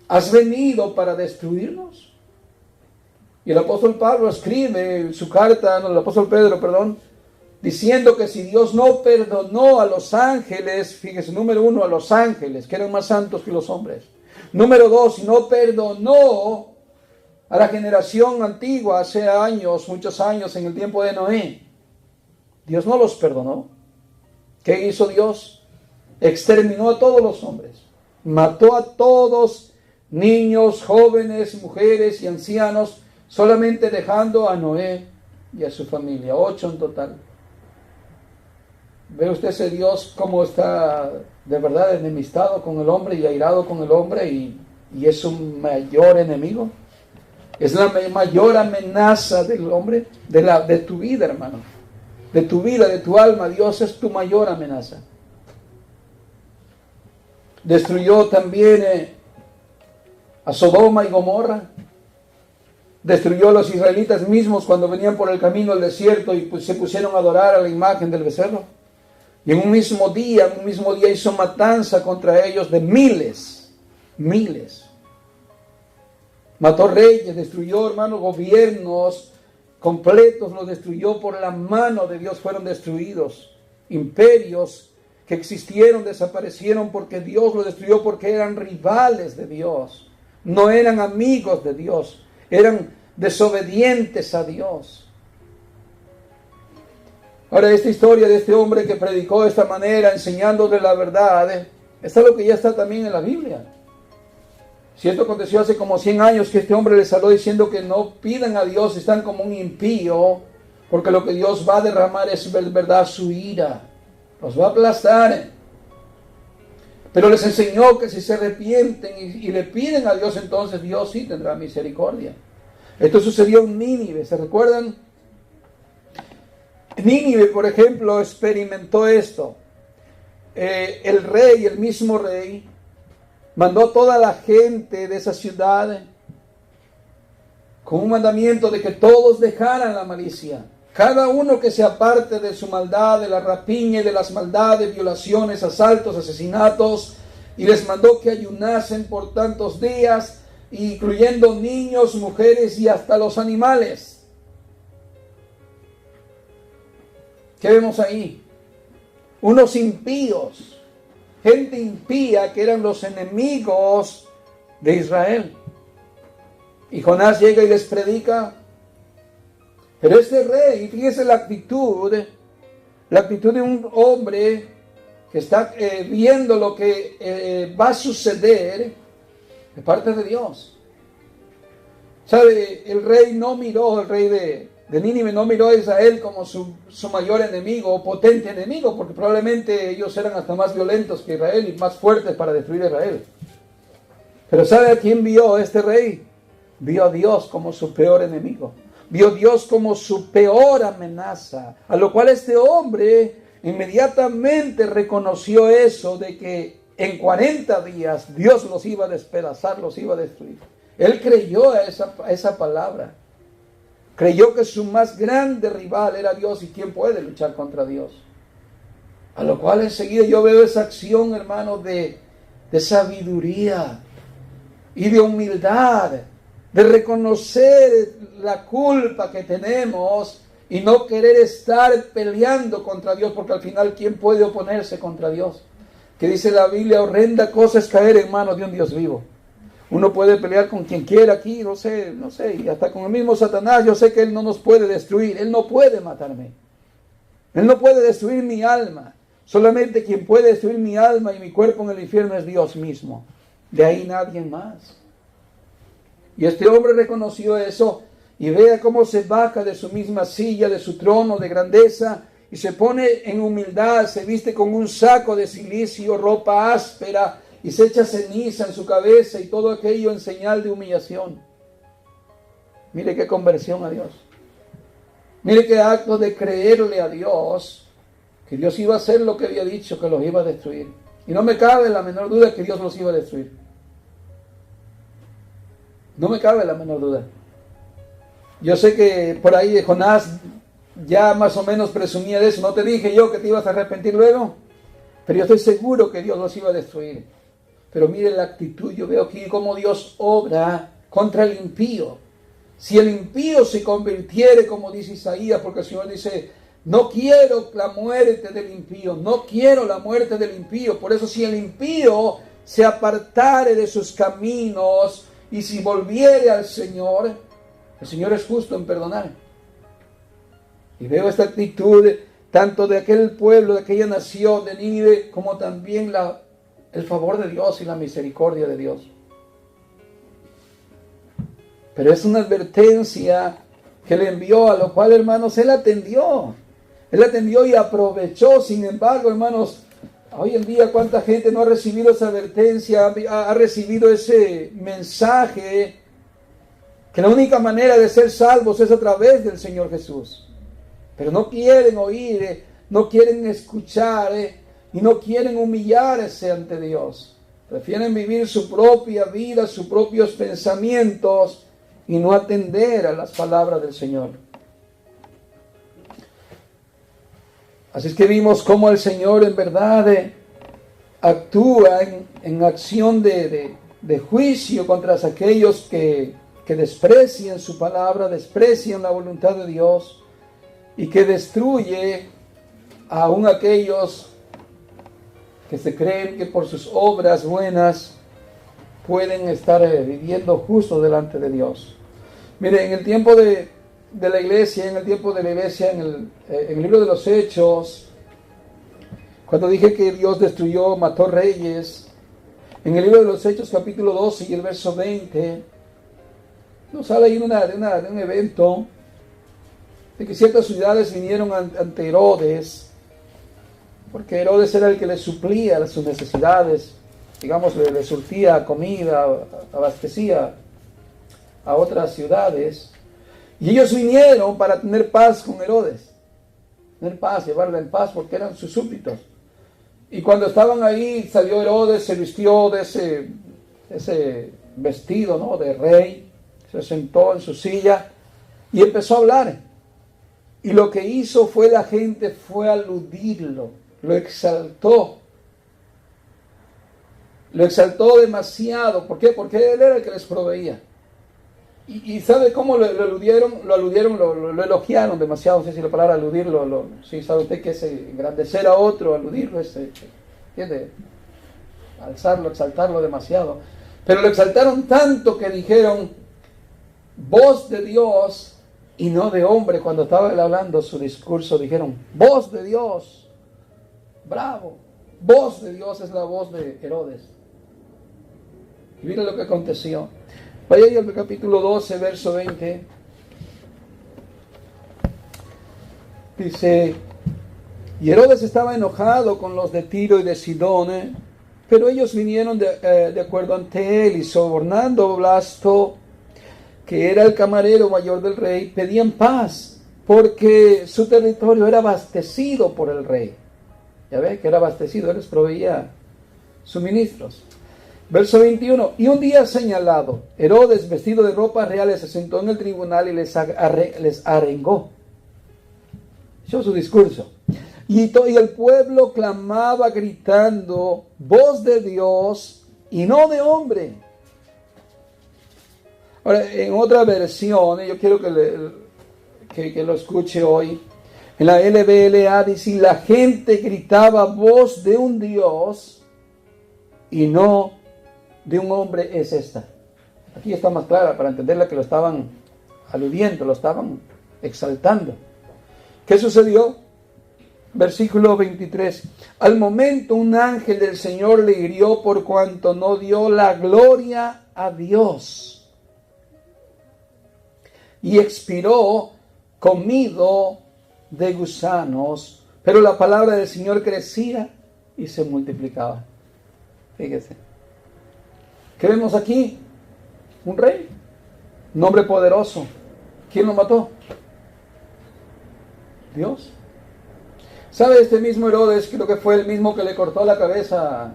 ¿Has venido para destruirnos? Y el apóstol Pablo escribe su carta, el apóstol Pedro, diciendo que si Dios no perdonó a los ángeles, fíjese, número 1, a los ángeles, que eran más santos que los hombres. Número 2, si no perdonó a la generación antigua, hace años, muchos años, en el tiempo de Noé, Dios no los perdonó. ¿Qué hizo Dios? Exterminó a todos los hombres. Mató a todos, niños, jóvenes, mujeres y ancianos, solamente dejando a Noé y a su familia, 8 en total. ¿Ve usted ese Dios cómo está de verdad enemistado con el hombre y airado con el hombre y es su mayor enemigo? Es la mayor amenaza del hombre, de tu vida, hermano. De tu vida, de tu alma. Dios es tu mayor amenaza. Destruyó también a Sodoma y Gomorra. Destruyó a los israelitas mismos cuando venían por el camino al desierto y se pusieron a adorar a la imagen del becerro. Y en un mismo día hizo matanza contra ellos de miles. Mató reyes, destruyó, hermanos, gobiernos completos, los destruyó por la mano de Dios, fueron destruidos. Imperios que existieron desaparecieron porque Dios los destruyó, porque eran rivales de Dios. No eran amigos de Dios, eran desobedientes a Dios. Ahora, esta historia de este hombre que predicó de esta manera, enseñándole la verdad, es algo que ya está también en la Biblia. Si esto aconteció hace como 100 años, que este hombre les habló diciendo que no pidan a Dios, están como un impío, porque lo que Dios va a derramar es verdad su ira, los va a aplastar. Pero les enseñó que si se arrepienten y le piden a Dios, entonces Dios sí tendrá misericordia. Esto sucedió en Nínive, ¿se recuerdan? Nínive, por ejemplo, experimentó esto. El mismo rey, mandó a toda la gente de esa ciudad con un mandamiento de que todos dejaran la malicia. Cada uno que se aparte de su maldad, de la rapiña y de las maldades, violaciones, asaltos, asesinatos, y les mandó que ayunasen por tantos días, incluyendo niños, mujeres y hasta los animales. ¿Qué vemos ahí? Unos impíos, gente impía que eran los enemigos de Israel. Y Jonás llega y les predica. Pero este rey, fíjese la actitud de un hombre que está viendo lo que va a suceder de parte de Dios. ¿Sabe? El rey de Nínive no miró a Israel como su mayor enemigo o potente enemigo, porque probablemente ellos eran hasta más violentos que Israel y más fuertes para destruir a Israel. Pero ¿sabe a quién vio este rey? Vio a Dios como su peor enemigo. Vio a Dios como su peor amenaza. A lo cual este hombre inmediatamente reconoció eso, de que en 40 días Dios los iba a despedazar, los iba a destruir. Él creyó a esa palabra. Creyó que su más grande rival era Dios, y quién puede luchar contra Dios. A lo cual enseguida yo veo esa acción, hermano, de sabiduría y de humildad, de reconocer la culpa que tenemos y no querer estar peleando contra Dios, porque al final, ¿quién puede oponerse contra Dios? Que dice la Biblia, horrenda cosa es caer en manos de un Dios vivo. Uno puede pelear con quien quiera aquí, no sé, y hasta con el mismo Satanás. Yo sé que Él no nos puede destruir, Él no puede matarme, Él no puede destruir mi alma. Solamente quien puede destruir mi alma y mi cuerpo en el infierno es Dios mismo. De ahí nadie más. Y este hombre reconoció eso, y vea cómo se baja de su misma silla, de su trono de grandeza, y se pone en humildad, se viste con un saco de cilicio, ropa áspera, y se echa ceniza en su cabeza, y todo aquello en señal de humillación. Mire qué conversión a Dios. Mire qué acto de creerle a Dios, que Dios iba a hacer lo que había dicho, que los iba a destruir. Y no me cabe la menor duda que Dios los iba a destruir. No me cabe la menor duda. Yo sé que por ahí Jonás ya más o menos presumía de eso. ¿No te dije yo que te ibas a arrepentir luego? Pero yo estoy seguro que Dios los iba a destruir. Pero mire la actitud. Yo veo aquí cómo Dios obra contra el impío. Si el impío se convirtiere, como dice Isaías, porque el Señor dice, no quiero la muerte del impío, no quiero la muerte del impío. Por eso, si el impío se apartare de sus caminos y si volviere al Señor, el Señor es justo en perdonar. Y veo esta actitud tanto de aquel pueblo, de aquella nación de Nínive, como también el favor de Dios y la misericordia de Dios. Pero es una advertencia que le envió, a lo cual, hermanos, él atendió. Él atendió y aprovechó. Sin embargo, hermanos, hoy en día cuánta gente no ha recibido esa advertencia, ha recibido ese mensaje, que la única manera de ser salvos es a través del Señor Jesús. Pero no quieren oír, no quieren escuchar y no quieren humillarse ante Dios. Prefieren vivir su propia vida, sus propios pensamientos y no atender a las palabras del Señor. Así es que vimos cómo el Señor en verdad actúa en acción de juicio contra aquellos que desprecian su palabra, desprecian la voluntad de Dios y que destruye aún aquellos que se creen que por sus obras buenas pueden estar viviendo justo delante de Dios. Mire, en el tiempo de la iglesia, en el libro de los Hechos, cuando dije que Dios destruyó, mató reyes, en el libro de los Hechos capítulo 12 y el verso 20, nos habla ahí de un evento, de que ciertas ciudades vinieron ante Herodes, porque Herodes era el que les suplía sus necesidades, digamos, le surtía comida, abastecía a otras ciudades. Y ellos vinieron para tener paz con Herodes, tener paz, llevarle en paz, porque eran sus súbditos. Y cuando estaban ahí, salió Herodes, se vistió de ese vestido, ¿no?, de rey, se sentó en su silla y empezó a hablar. Y lo que hizo fue la gente fue aludirlo, lo exaltó demasiado. ¿Por qué? Porque él era el que les proveía. Y ¿sabe cómo lo aludieron? Lo elogiaron demasiado. No sé si la palabra aludir, sí, sabe usted que es engrandecer a otro, aludirlo, ¿entiende? Alzarlo, exaltarlo demasiado. Pero lo exaltaron tanto que dijeron, voz de Dios y no de hombre. Cuando estaba él hablando su discurso, dijeron, voz de Dios, bravo, voz de Dios es la voz de Herodes. Y mira lo que aconteció. Vaya ahí al capítulo 12, verso 20. Dice, y Herodes estaba enojado con los de Tiro y de Sidón, pero ellos vinieron de acuerdo ante él, y sobornando a Blasto, que era el camarero mayor del rey, pedían paz, porque su territorio era abastecido por el rey. Ya ve que era abastecido, él les proveía suministros. Verso 21. Y un día señalado, Herodes, vestido de ropas reales, se sentó en el tribunal y les arengó. Hizo su discurso. Y el pueblo clamaba gritando, voz de Dios y no de hombre. Ahora, en otra versión, yo quiero que lo escuche hoy. En la LBLA dice, la gente gritaba voz de un Dios y no de un hombre es esta. Aquí está más clara para entenderla, que lo estaban aludiendo, lo estaban exaltando. ¿Qué sucedió? Versículo 23. Al momento un ángel del Señor le hirió por cuanto no dio la gloria a Dios. Y expiró comido de gusanos, pero la palabra del Señor crecía y se multiplicaba. Fíjese. ¿Qué vemos aquí? Un rey, un hombre poderoso. ¿Quién lo mató? Dios. ¿Sabe? Este mismo Herodes, creo que fue el mismo que le cortó la cabeza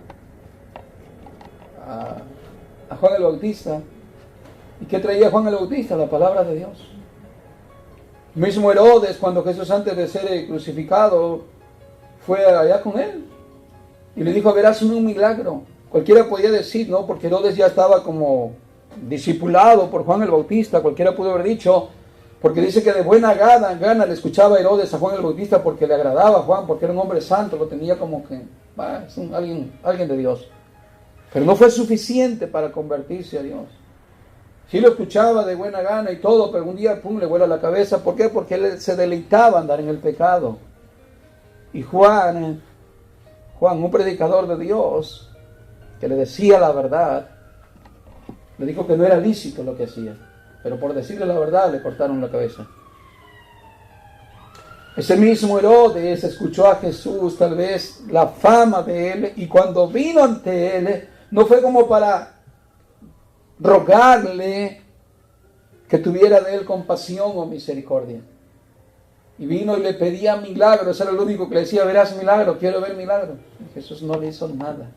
a Juan el Bautista. ¿Y qué traía Juan el Bautista? La palabra de Dios. El mismo Herodes, cuando Jesús antes de ser crucificado, fue allá con él y le dijo, verás un milagro. Cualquiera podía decir, ¿no? Porque Herodes ya estaba como discipulado por Juan el Bautista. Cualquiera pudo haber dicho, porque dice que de buena gana le escuchaba Herodes a Juan el Bautista porque le agradaba a Juan, porque era un hombre santo, lo tenía como que, es alguien de Dios. Pero no fue suficiente para convertirse a Dios. Sí lo escuchaba de buena gana y todo, pero un día, pum, le vuela la cabeza. ¿Por qué? Porque él se deleitaba andar en el pecado. Y Juan, un predicador de Dios, que le decía la verdad, le dijo que no era lícito lo que hacía, pero por decirle la verdad le cortaron la cabeza. Ese mismo Herodes escuchó a Jesús, tal vez la fama de él, y cuando vino ante él, no fue como para rogarle que tuviera de él compasión o misericordia. Y vino y le pedía milagros, era lo único que le decía, verás milagro, quiero ver milagro. Y Jesús no le hizo nada.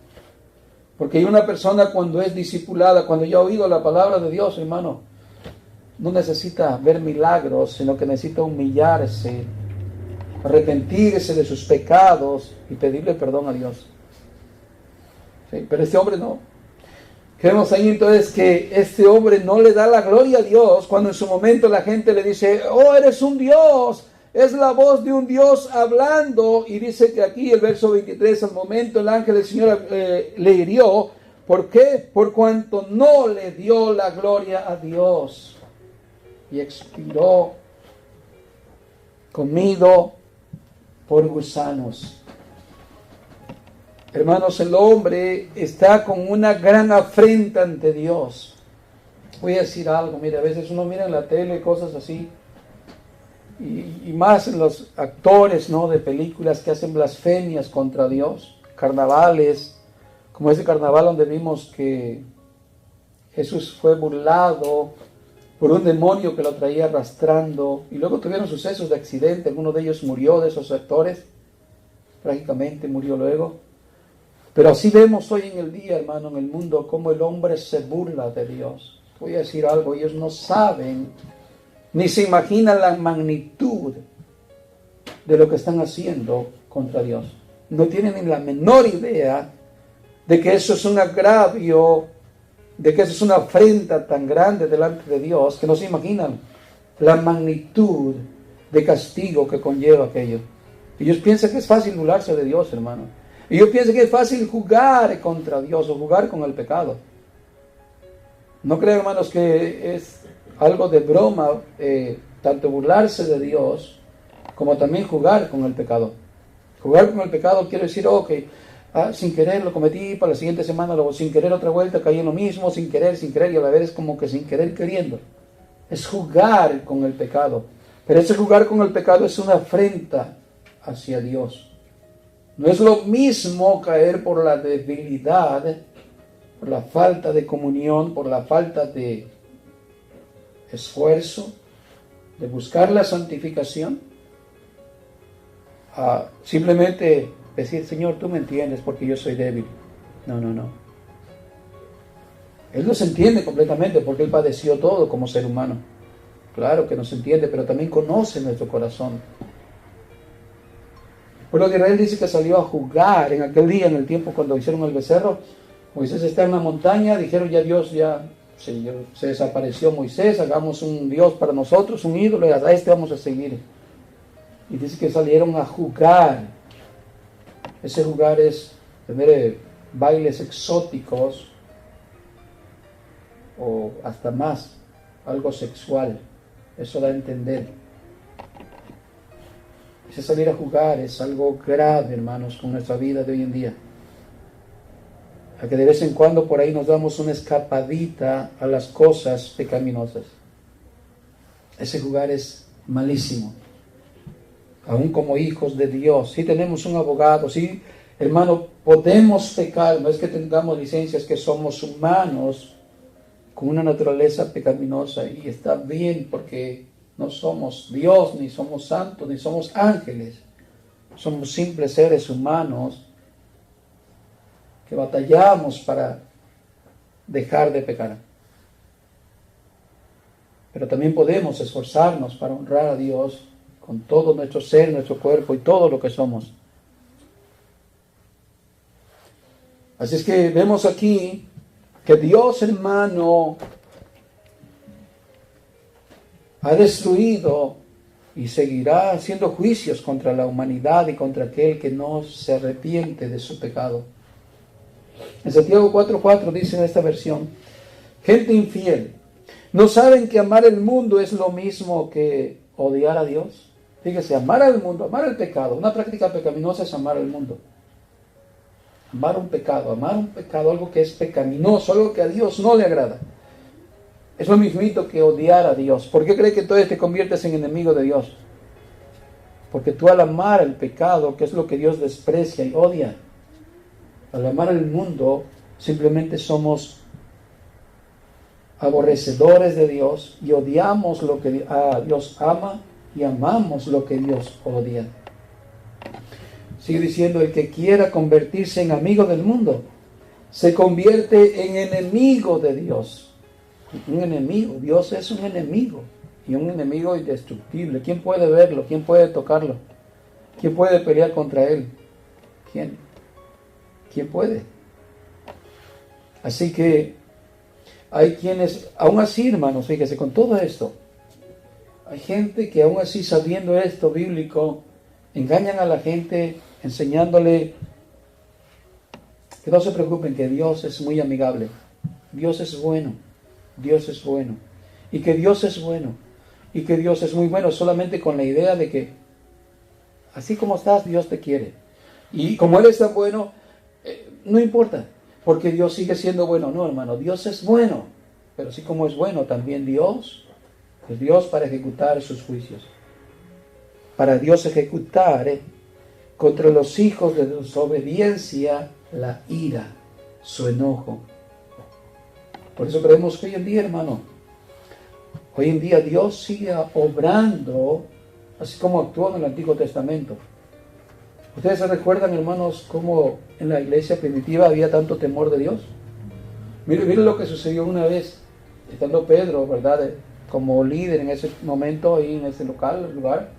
Porque hay una persona cuando es discipulada, cuando ya ha oído la palabra de Dios, hermano, no necesita ver milagros, sino que necesita humillarse, arrepentirse de sus pecados y pedirle perdón a Dios. ¿Sí? Pero este hombre no. Vemos ahí entonces que este hombre no le da la gloria a Dios cuando en su momento la gente le dice, oh, eres un Dios, es la voz de un Dios hablando. Y dice que aquí el verso 23, al momento el ángel del Señor le hirió. ¿Por qué? Por cuanto no le dio la gloria a Dios. Y expiró comido por gusanos. Hermanos, el hombre está con una gran afrenta ante Dios. Voy a decir algo, mire, a veces uno mira en la tele cosas así, y más en los actores, ¿no?, de películas que hacen blasfemias contra Dios, carnavales, como ese carnaval donde vimos que Jesús fue burlado por un demonio que lo traía arrastrando, y luego tuvieron sucesos de accidente, uno de ellos murió, de esos actores, trágicamente murió luego. Pero así vemos hoy en el día, hermano, en el mundo, cómo el hombre se burla de Dios. Voy a decir algo, ellos no saben, ni se imaginan la magnitud de lo que están haciendo contra Dios. No tienen ni la menor idea de que eso es un agravio, de que eso es una afrenta tan grande delante de Dios, que no se imaginan la magnitud de castigo que conlleva aquello. Ellos piensan que es fácil burlarse de Dios, hermano. Y yo pienso que es fácil jugar contra Dios o jugar con el pecado. No creo, hermanos, que es algo de broma, tanto burlarse de Dios como también jugar con el pecado. Jugar con el pecado quiere decir, sin querer lo cometí, para la siguiente semana luego sin querer otra vuelta caí en lo mismo, sin querer, y a la vez es como que sin querer queriendo. Es jugar con el pecado. Pero ese jugar con el pecado es una afrenta hacia Dios. No es lo mismo caer por la debilidad, por la falta de comunión, por la falta de esfuerzo, de buscar la santificación, a simplemente decir, Señor, tú me entiendes porque yo soy débil. No. Él nos entiende completamente porque Él padeció todo como ser humano. Claro que nos entiende, pero también conoce nuestro corazón. Por lo que Israel dice que salió a jugar en aquel día, en el tiempo cuando hicieron el becerro. Moisés está en la montaña, dijeron ya Dios se desapareció Moisés, hagamos un Dios para nosotros, un ídolo, y a este vamos a seguir. Y dice que salieron a jugar. Ese jugar es tener bailes exóticos o hasta más, algo sexual. Eso da a entender. Ese salir a jugar es algo grave, hermanos, con nuestra vida de hoy en día. A que de vez en cuando por ahí nos damos una escapadita a las cosas pecaminosas. Ese jugar es malísimo. Aún como hijos de Dios, sí tenemos un abogado, sí, hermano, podemos pecar, no es que tengamos licencias, que somos humanos con una naturaleza pecaminosa y está bien porque no somos Dios, ni somos santos, ni somos ángeles. Somos simples seres humanos que batallamos para dejar de pecar. Pero también podemos esforzarnos para honrar a Dios con todo nuestro ser, nuestro cuerpo y todo lo que somos. Así es que vemos aquí que Dios, hermano, ha destruido y seguirá haciendo juicios contra la humanidad y contra aquel que no se arrepiente de su pecado. En Santiago 4:4 dice en esta versión: gente infiel, ¿no saben que amar el mundo es lo mismo que odiar a Dios? Fíjese, amar al mundo, amar el pecado, una práctica pecaminosa es amar al mundo. Amar un pecado, algo que es pecaminoso, algo que a Dios no le agrada. Es lo mismito que odiar a Dios. ¿Por qué cree que entonces te conviertes en enemigo de Dios? Porque tú al amar el pecado, que es lo que Dios desprecia y odia, al amar el mundo, simplemente somos aborrecedores de Dios y odiamos lo que Dios ama y amamos lo que Dios odia. Sigue diciendo, el que quiera convertirse en amigo del mundo, se convierte en enemigo de Dios. Un enemigo, Dios es un enemigo, y un enemigo indestructible. ¿Quién puede verlo? ¿Quién puede tocarlo? ¿Quién puede pelear contra él? ¿Quién? ¿Quién puede? Así que hay quienes, aún así, hermanos, fíjese, con todo esto, hay gente que aún así, sabiendo esto bíblico, engañan a la gente enseñándole que no se preocupen, que Dios es muy amigable, Dios es bueno, Dios es bueno, y que Dios es bueno, y que Dios es muy bueno, solamente con la idea de que así como estás, Dios te quiere, y como Él es tan bueno, no importa, porque Dios sigue siendo bueno. No, hermano, Dios es bueno, pero así como es bueno, también Dios es Dios para ejecutar sus juicios, para Dios ejecutar contra los hijos de desobediencia la ira, su enojo. Por eso creemos que hoy en día, hermano, hoy en día Dios sigue obrando así como actuó en el Antiguo Testamento. ¿Ustedes se recuerdan, hermanos, cómo en la iglesia primitiva había tanto temor de Dios? Miren lo que sucedió una vez, estando Pedro, ¿verdad?, como líder en ese momento, ahí en ese lugar.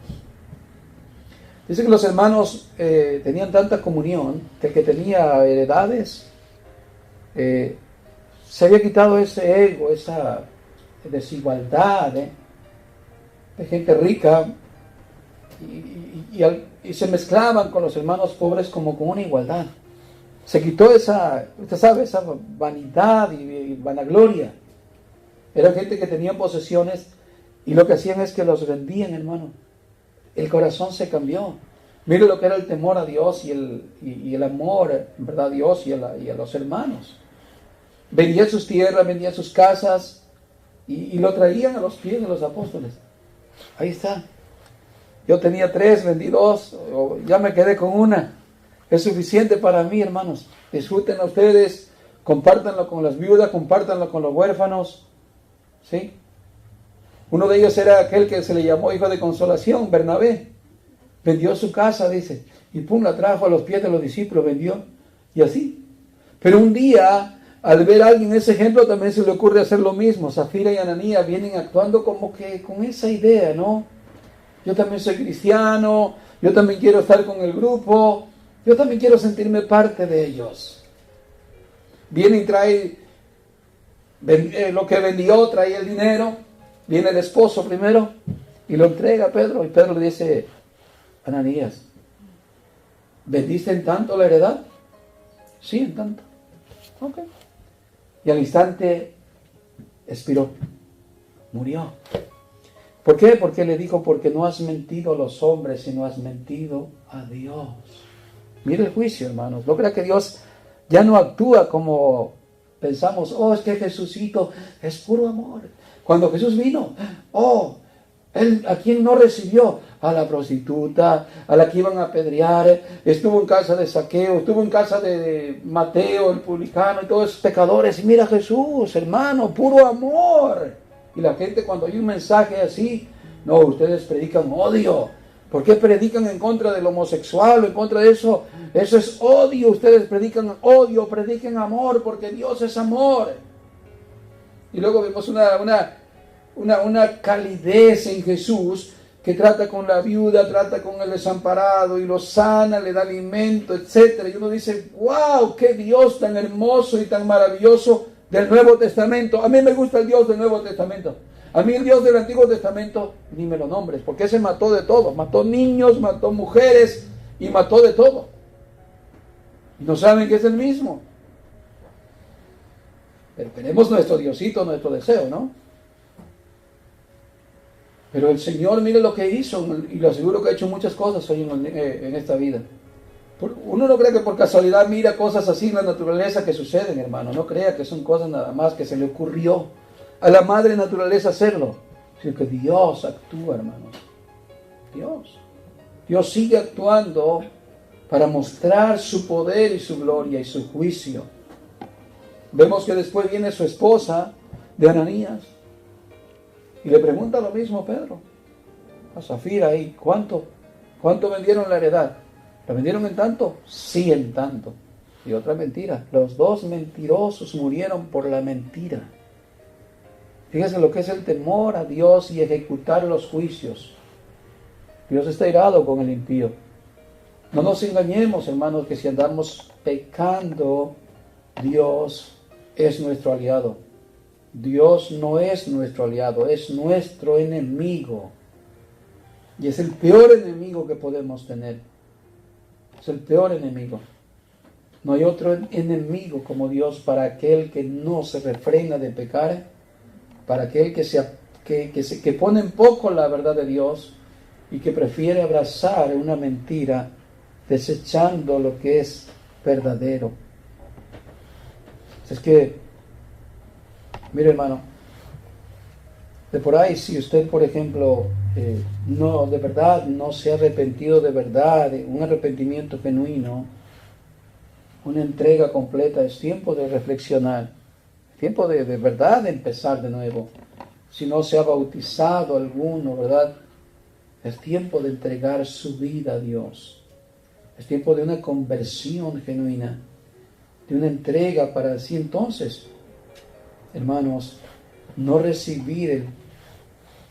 Dice que los hermanos tenían tanta comunión que el que tenía heredades se había quitado ese ego, esa desigualdad de gente rica y se mezclaban con los hermanos pobres como con una igualdad. Se quitó esa, usted sabe, esa vanidad y vanagloria. Era gente que tenía posesiones y lo que hacían es que los vendían, hermano. El corazón se cambió. Mire lo que era el temor a Dios y el amor, en verdad, a Dios y a los hermanos. Vendían sus tierras, vendían sus casas y lo traían a los pies de los apóstoles. Ahí está. Yo tenía 3, vendí 2, ya me quedé con una. Es suficiente para mí, hermanos. Disfrútenlo ustedes, compártanlo con las viudas, compártanlo con los huérfanos. ¿Sí? Uno de ellos era aquel que se le llamó hijo de consolación, Bernabé. Vendió su casa, dice, y la trajo a los pies de los discípulos, vendió, y así. Pero un día al ver a alguien ese ejemplo también se le ocurre hacer lo mismo. Zafira y Ananías vienen actuando como que con esa idea, ¿no? Yo también soy cristiano, yo también quiero estar con el grupo, yo también quiero sentirme parte de ellos. Viene y trae lo que vendió, trae el dinero, viene el esposo primero y lo entrega a Pedro. Y Pedro le dice, Ananías, ¿vendiste en tanto la heredad? Sí, en tanto. Ok. Y al instante expiró, murió. ¿Por qué? Porque le dijo, porque no has mentido a los hombres, sino has mentido a Dios. Mire el juicio, hermanos. No crea que Dios ya no actúa como pensamos. Oh, es que Jesucito es puro amor. Cuando Jesús vino, Él, ¿a quién no recibió? A la prostituta, a la que iban a apedrear, estuvo en casa de Zaqueo, estuvo en casa de Mateo, el publicano, y todos esos pecadores. Y mira Jesús, hermano, puro amor. Y la gente cuando hay un mensaje así, no, ustedes predican odio. ¿Por qué predican en contra del homosexual o en contra de eso? Eso es odio. Ustedes predican odio, prediquen amor, porque Dios es amor. Y luego vemos una calidez en Jesús que trata con la viuda, trata con el desamparado y lo sana, le da alimento, etc. Y uno dice, wow, qué Dios tan hermoso y tan maravilloso del Nuevo Testamento. A mí me gusta el Dios del Nuevo Testamento. A mí el Dios del Antiguo Testamento, ni me lo nombres, porque ese mató de todo. Mató niños, mató mujeres y mató de todo. Y no saben que es el mismo. Pero tenemos nuestro Diosito, nuestro deseo, ¿no? Pero el Señor, mire lo que hizo, y lo aseguro que ha hecho muchas cosas hoy en esta vida. Uno no cree que por casualidad mira cosas así en la naturaleza que suceden, hermano. No crea que son cosas nada más que se le ocurrió a la madre naturaleza hacerlo, sino que Dios actúa, hermano. Dios sigue actuando para mostrar su poder y su gloria y su juicio. Vemos que después viene su esposa de Ananías y le pregunta lo mismo a Pedro, a Zafira ahí, ¿cuánto vendieron la heredad? ¿La vendieron en tanto? Sí, en tanto. Y otra mentira, los dos mentirosos murieron por la mentira. Fíjense lo que es el temor a Dios y ejecutar los juicios. Dios está irado con el impío. No nos engañemos, hermanos, que si andamos pecando, Dios es nuestro aliado. Dios no es nuestro aliado, es nuestro enemigo. Y es el peor enemigo que podemos tener. Es el peor enemigo. No hay otro enemigo como Dios para aquel que no se refrena de pecar, para aquel que pone en poco la verdad de Dios y que prefiere abrazar una mentira desechando lo que es verdadero. Es que, mire hermano, de por ahí si usted por ejemplo no de verdad no se ha arrepentido de verdad, un arrepentimiento genuino, una entrega completa, es tiempo de reflexionar, tiempo de verdad de empezar de nuevo. Si no se ha bautizado alguno, ¿verdad? Es tiempo de entregar su vida a Dios. Es tiempo de una conversión genuina, de una entrega para así entonces, hermanos, no recibir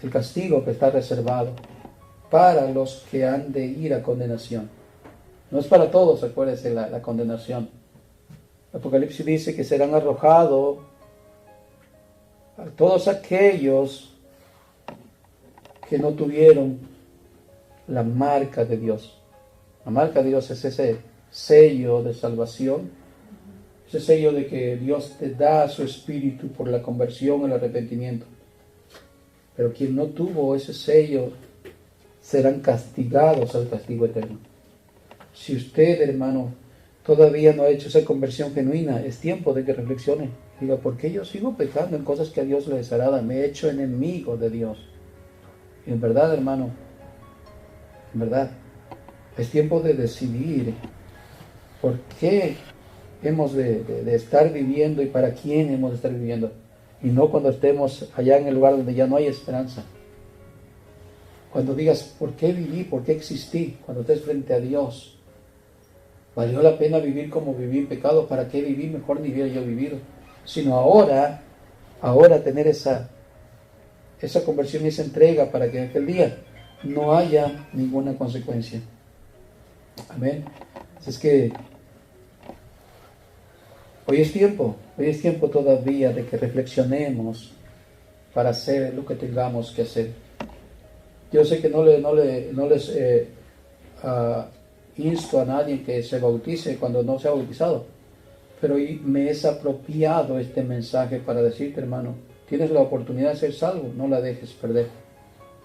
el castigo que está reservado para los que han de ir a condenación. No es para todos, acuérdense, la condenación. Apocalipsis dice que serán arrojados a todos aquellos que no tuvieron la marca de Dios. La marca de Dios es ese sello de salvación, ese sello de que Dios te da su espíritu por la conversión, el arrepentimiento. Pero quien no tuvo ese sello serán castigados al castigo eterno. Si usted, hermano, todavía no ha hecho esa conversión genuina, es tiempo de que reflexione. Diga, ¿por qué yo sigo pecando en cosas que a Dios le desagradan? Me he hecho enemigo de Dios. Y en verdad, hermano, en verdad, es tiempo de decidir por qué hemos de estar viviendo y para quién hemos de estar viviendo. Y no cuando estemos allá en el lugar donde ya no hay esperanza. Cuando digas, ¿por qué viví? ¿Por qué existí? Cuando estés frente a Dios. ¿Valió la pena vivir como viví en pecado? ¿Para qué viví? Mejor ni hubiera yo vivido. sino ahora tener esa conversión y esa entrega para que en aquel día no haya ninguna consecuencia. Amén. Así es que hoy es tiempo todavía de que reflexionemos para hacer lo que tengamos que hacer. Yo sé que no les insto a nadie que se bautice cuando no se ha bautizado, pero hoy me es apropiado este mensaje para decirte, hermano, tienes la oportunidad de ser salvo, no la dejes perder.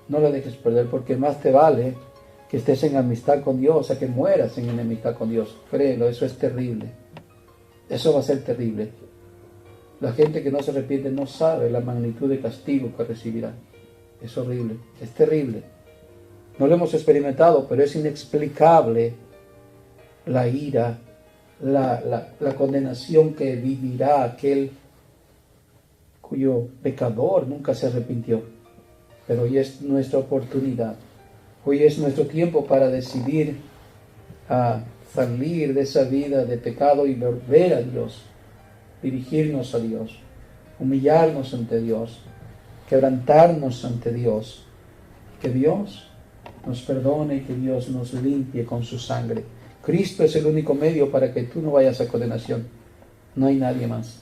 No la dejes perder, porque más te vale que estés en amistad con Dios, a que mueras en enemistad con Dios. Créelo, eso es terrible. Eso va a ser terrible. La gente que no se arrepiente no sabe la magnitud de castigo que recibirá. Es horrible, es terrible. No lo hemos experimentado, pero es inexplicable la ira, la condenación que vivirá aquel cuyo pecador nunca se arrepintió. Pero hoy es nuestra oportunidad. Hoy es nuestro tiempo para decidir a salir de esa vida de pecado y volver a Dios, dirigirnos a Dios, humillarnos ante Dios, quebrantarnos ante Dios, que Dios nos perdone y que Dios nos limpie con su sangre. Cristo es el único medio para que tú no vayas a condenación. No hay nadie más,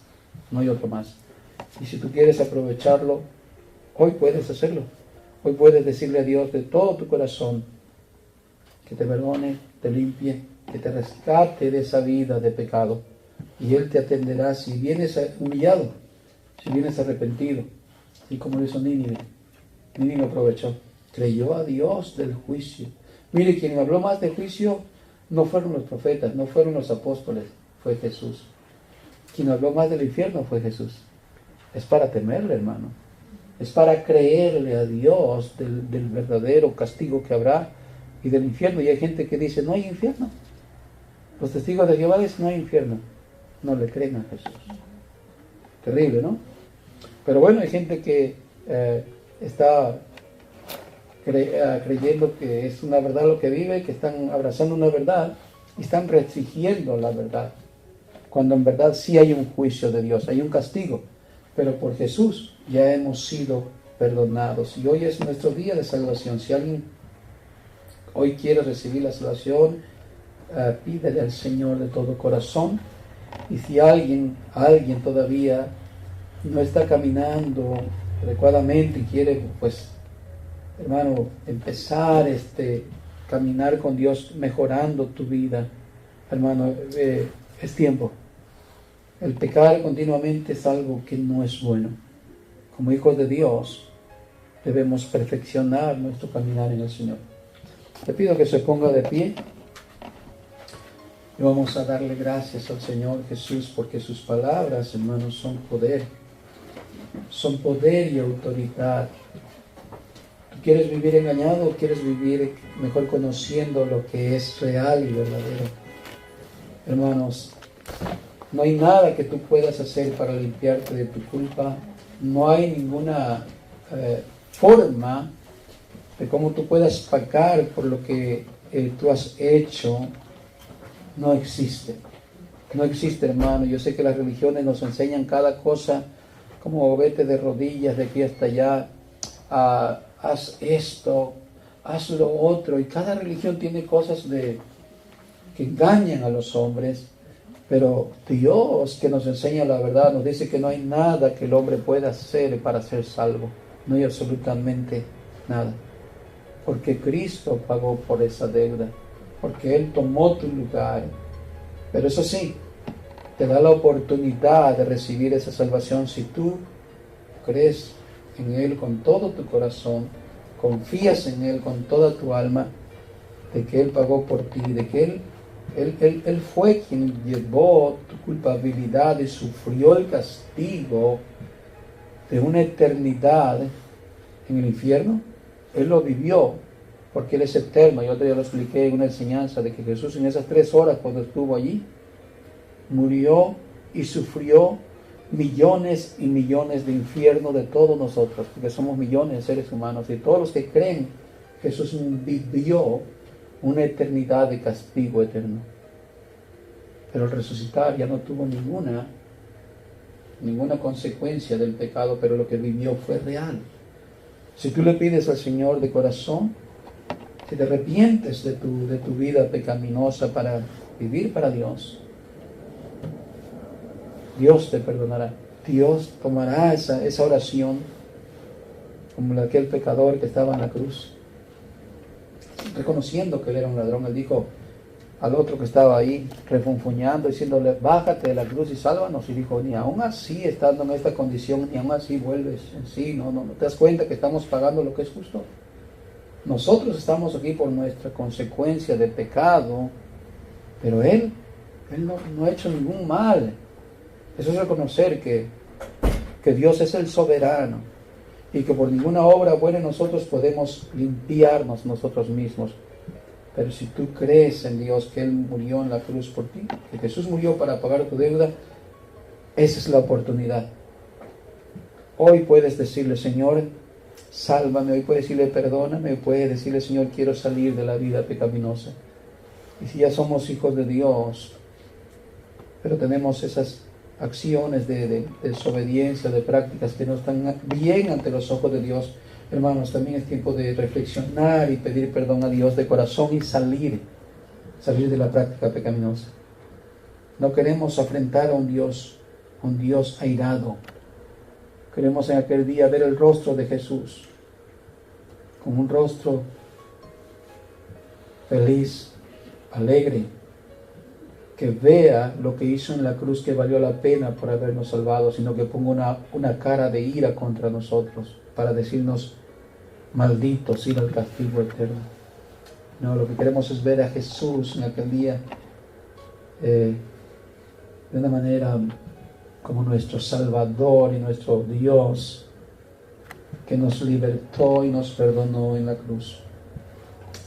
no hay otro más. Y si tú quieres aprovecharlo, hoy puedes hacerlo. Hoy puedes decirle a Dios de todo tu corazón que te perdone, te limpie, que te rescate de esa vida de pecado. Y Él te atenderá si vienes humillado, si vienes arrepentido. Y como lo hizo Nínive, Nínive aprovechó, creyó a Dios del juicio. Mire, quien habló más de juicio no fueron los profetas, no fueron los apóstoles, fue Jesús. Quien habló más del infierno fue Jesús. Es para temerle, hermano. Es para creerle a Dios del verdadero castigo que habrá y del infierno. Y hay gente que dice, no hay infierno. Los testigos de Jehová dicen, no hay infierno. No le creen a Jesús. Terrible, ¿no? Pero bueno, hay gente que está creyendo que es una verdad lo que vive, que están abrazando una verdad y están restringiendo la verdad. Cuando en verdad sí hay un juicio de Dios, hay un castigo. Pero por Jesús ya hemos sido perdonados. Y hoy es nuestro día de salvación. Si alguien hoy quiere recibir la salvación, pídele al Señor de todo corazón. Y si alguien todavía no está caminando adecuadamente y quiere, pues, hermano, empezar caminar con Dios, mejorando tu vida, hermano, es tiempo. El pecar continuamente es algo que no es bueno. Como hijos de Dios, debemos perfeccionar nuestro caminar en el Señor. Le pido que se ponga de pie y vamos a darle gracias al Señor Jesús, porque sus palabras, hermanos, son poder y autoridad. ¿Tú quieres vivir engañado o quieres vivir mejor conociendo lo que es real y verdadero? Hermanos, no hay nada que tú puedas hacer para limpiarte de tu culpa. No hay ninguna forma de cómo tú puedas pagar por lo que tú has hecho. No existe. No existe, hermano. Yo sé que las religiones nos enseñan cada cosa, como vete de rodillas de aquí hasta allá, haz esto, haz lo otro. Y cada religión tiene cosas que engañan a los hombres. Pero Dios, que nos enseña la verdad, nos dice que no hay nada que el hombre pueda hacer para ser salvo. No hay absolutamente nada. Porque Cristo pagó por esa deuda. Porque Él tomó tu lugar. Pero eso sí, te da la oportunidad de recibir esa salvación si tú crees en Él con todo tu corazón, confías en Él con toda tu alma, de que Él pagó por ti, de que Él fue quien llevó tu culpabilidad y sufrió el castigo de una eternidad en el infierno. Él lo vivió porque Él es eterno. Yo ya lo expliqué en una enseñanza de que Jesús en esas 3 horas cuando estuvo allí, murió y sufrió millones y millones de infierno de todos nosotros, porque somos millones de seres humanos y todos los que creen Jesús vivió una eternidad de castigo eterno. Pero al resucitar ya no tuvo ninguna ninguna consecuencia del pecado, pero lo que vivió fue real. Si tú le pides al Señor de corazón, si te arrepientes de tu vida pecaminosa para vivir para Dios, Dios te perdonará. Dios tomará esa oración como la de aquel pecador que estaba en la cruz, reconociendo que él era un ladrón. Él dijo al otro que estaba ahí refunfuñando, diciéndole, bájate de la cruz y sálvanos. Y dijo, ni aún así, estando en esta condición, ni aún así vuelves en sí. No te das cuenta que estamos pagando lo que es justo. Nosotros estamos aquí por nuestra consecuencia de pecado, pero Él no ha hecho ningún mal. Eso es reconocer que Dios es el soberano y que por ninguna obra buena nosotros podemos limpiarnos nosotros mismos. Pero si tú crees en Dios, que Él murió en la cruz por ti, que Jesús murió para pagar tu deuda, esa es la oportunidad. Hoy puedes decirle, Señor, sálvame. Hoy puedes decirle, perdóname. Hoy puedes decirle, Señor, quiero salir de la vida pecaminosa. Y si ya somos hijos de Dios, pero tenemos esas acciones de desobediencia, de prácticas que no están bien ante los ojos de Dios, hermanos, también es tiempo de reflexionar y pedir perdón a Dios de corazón y salir de la práctica pecaminosa. No queremos afrentar a un Dios airado. Queremos en aquel día ver el rostro de Jesús, con un rostro feliz, alegre, que vea lo que hizo en la cruz, que valió la pena por habernos salvado, sino que ponga una cara de ira contra nosotros, para decirnos, malditos, ir al castigo eterno. No, lo que queremos es ver a Jesús en aquel día de una manera como nuestro Salvador y nuestro Dios, que nos libertó y nos perdonó en la cruz.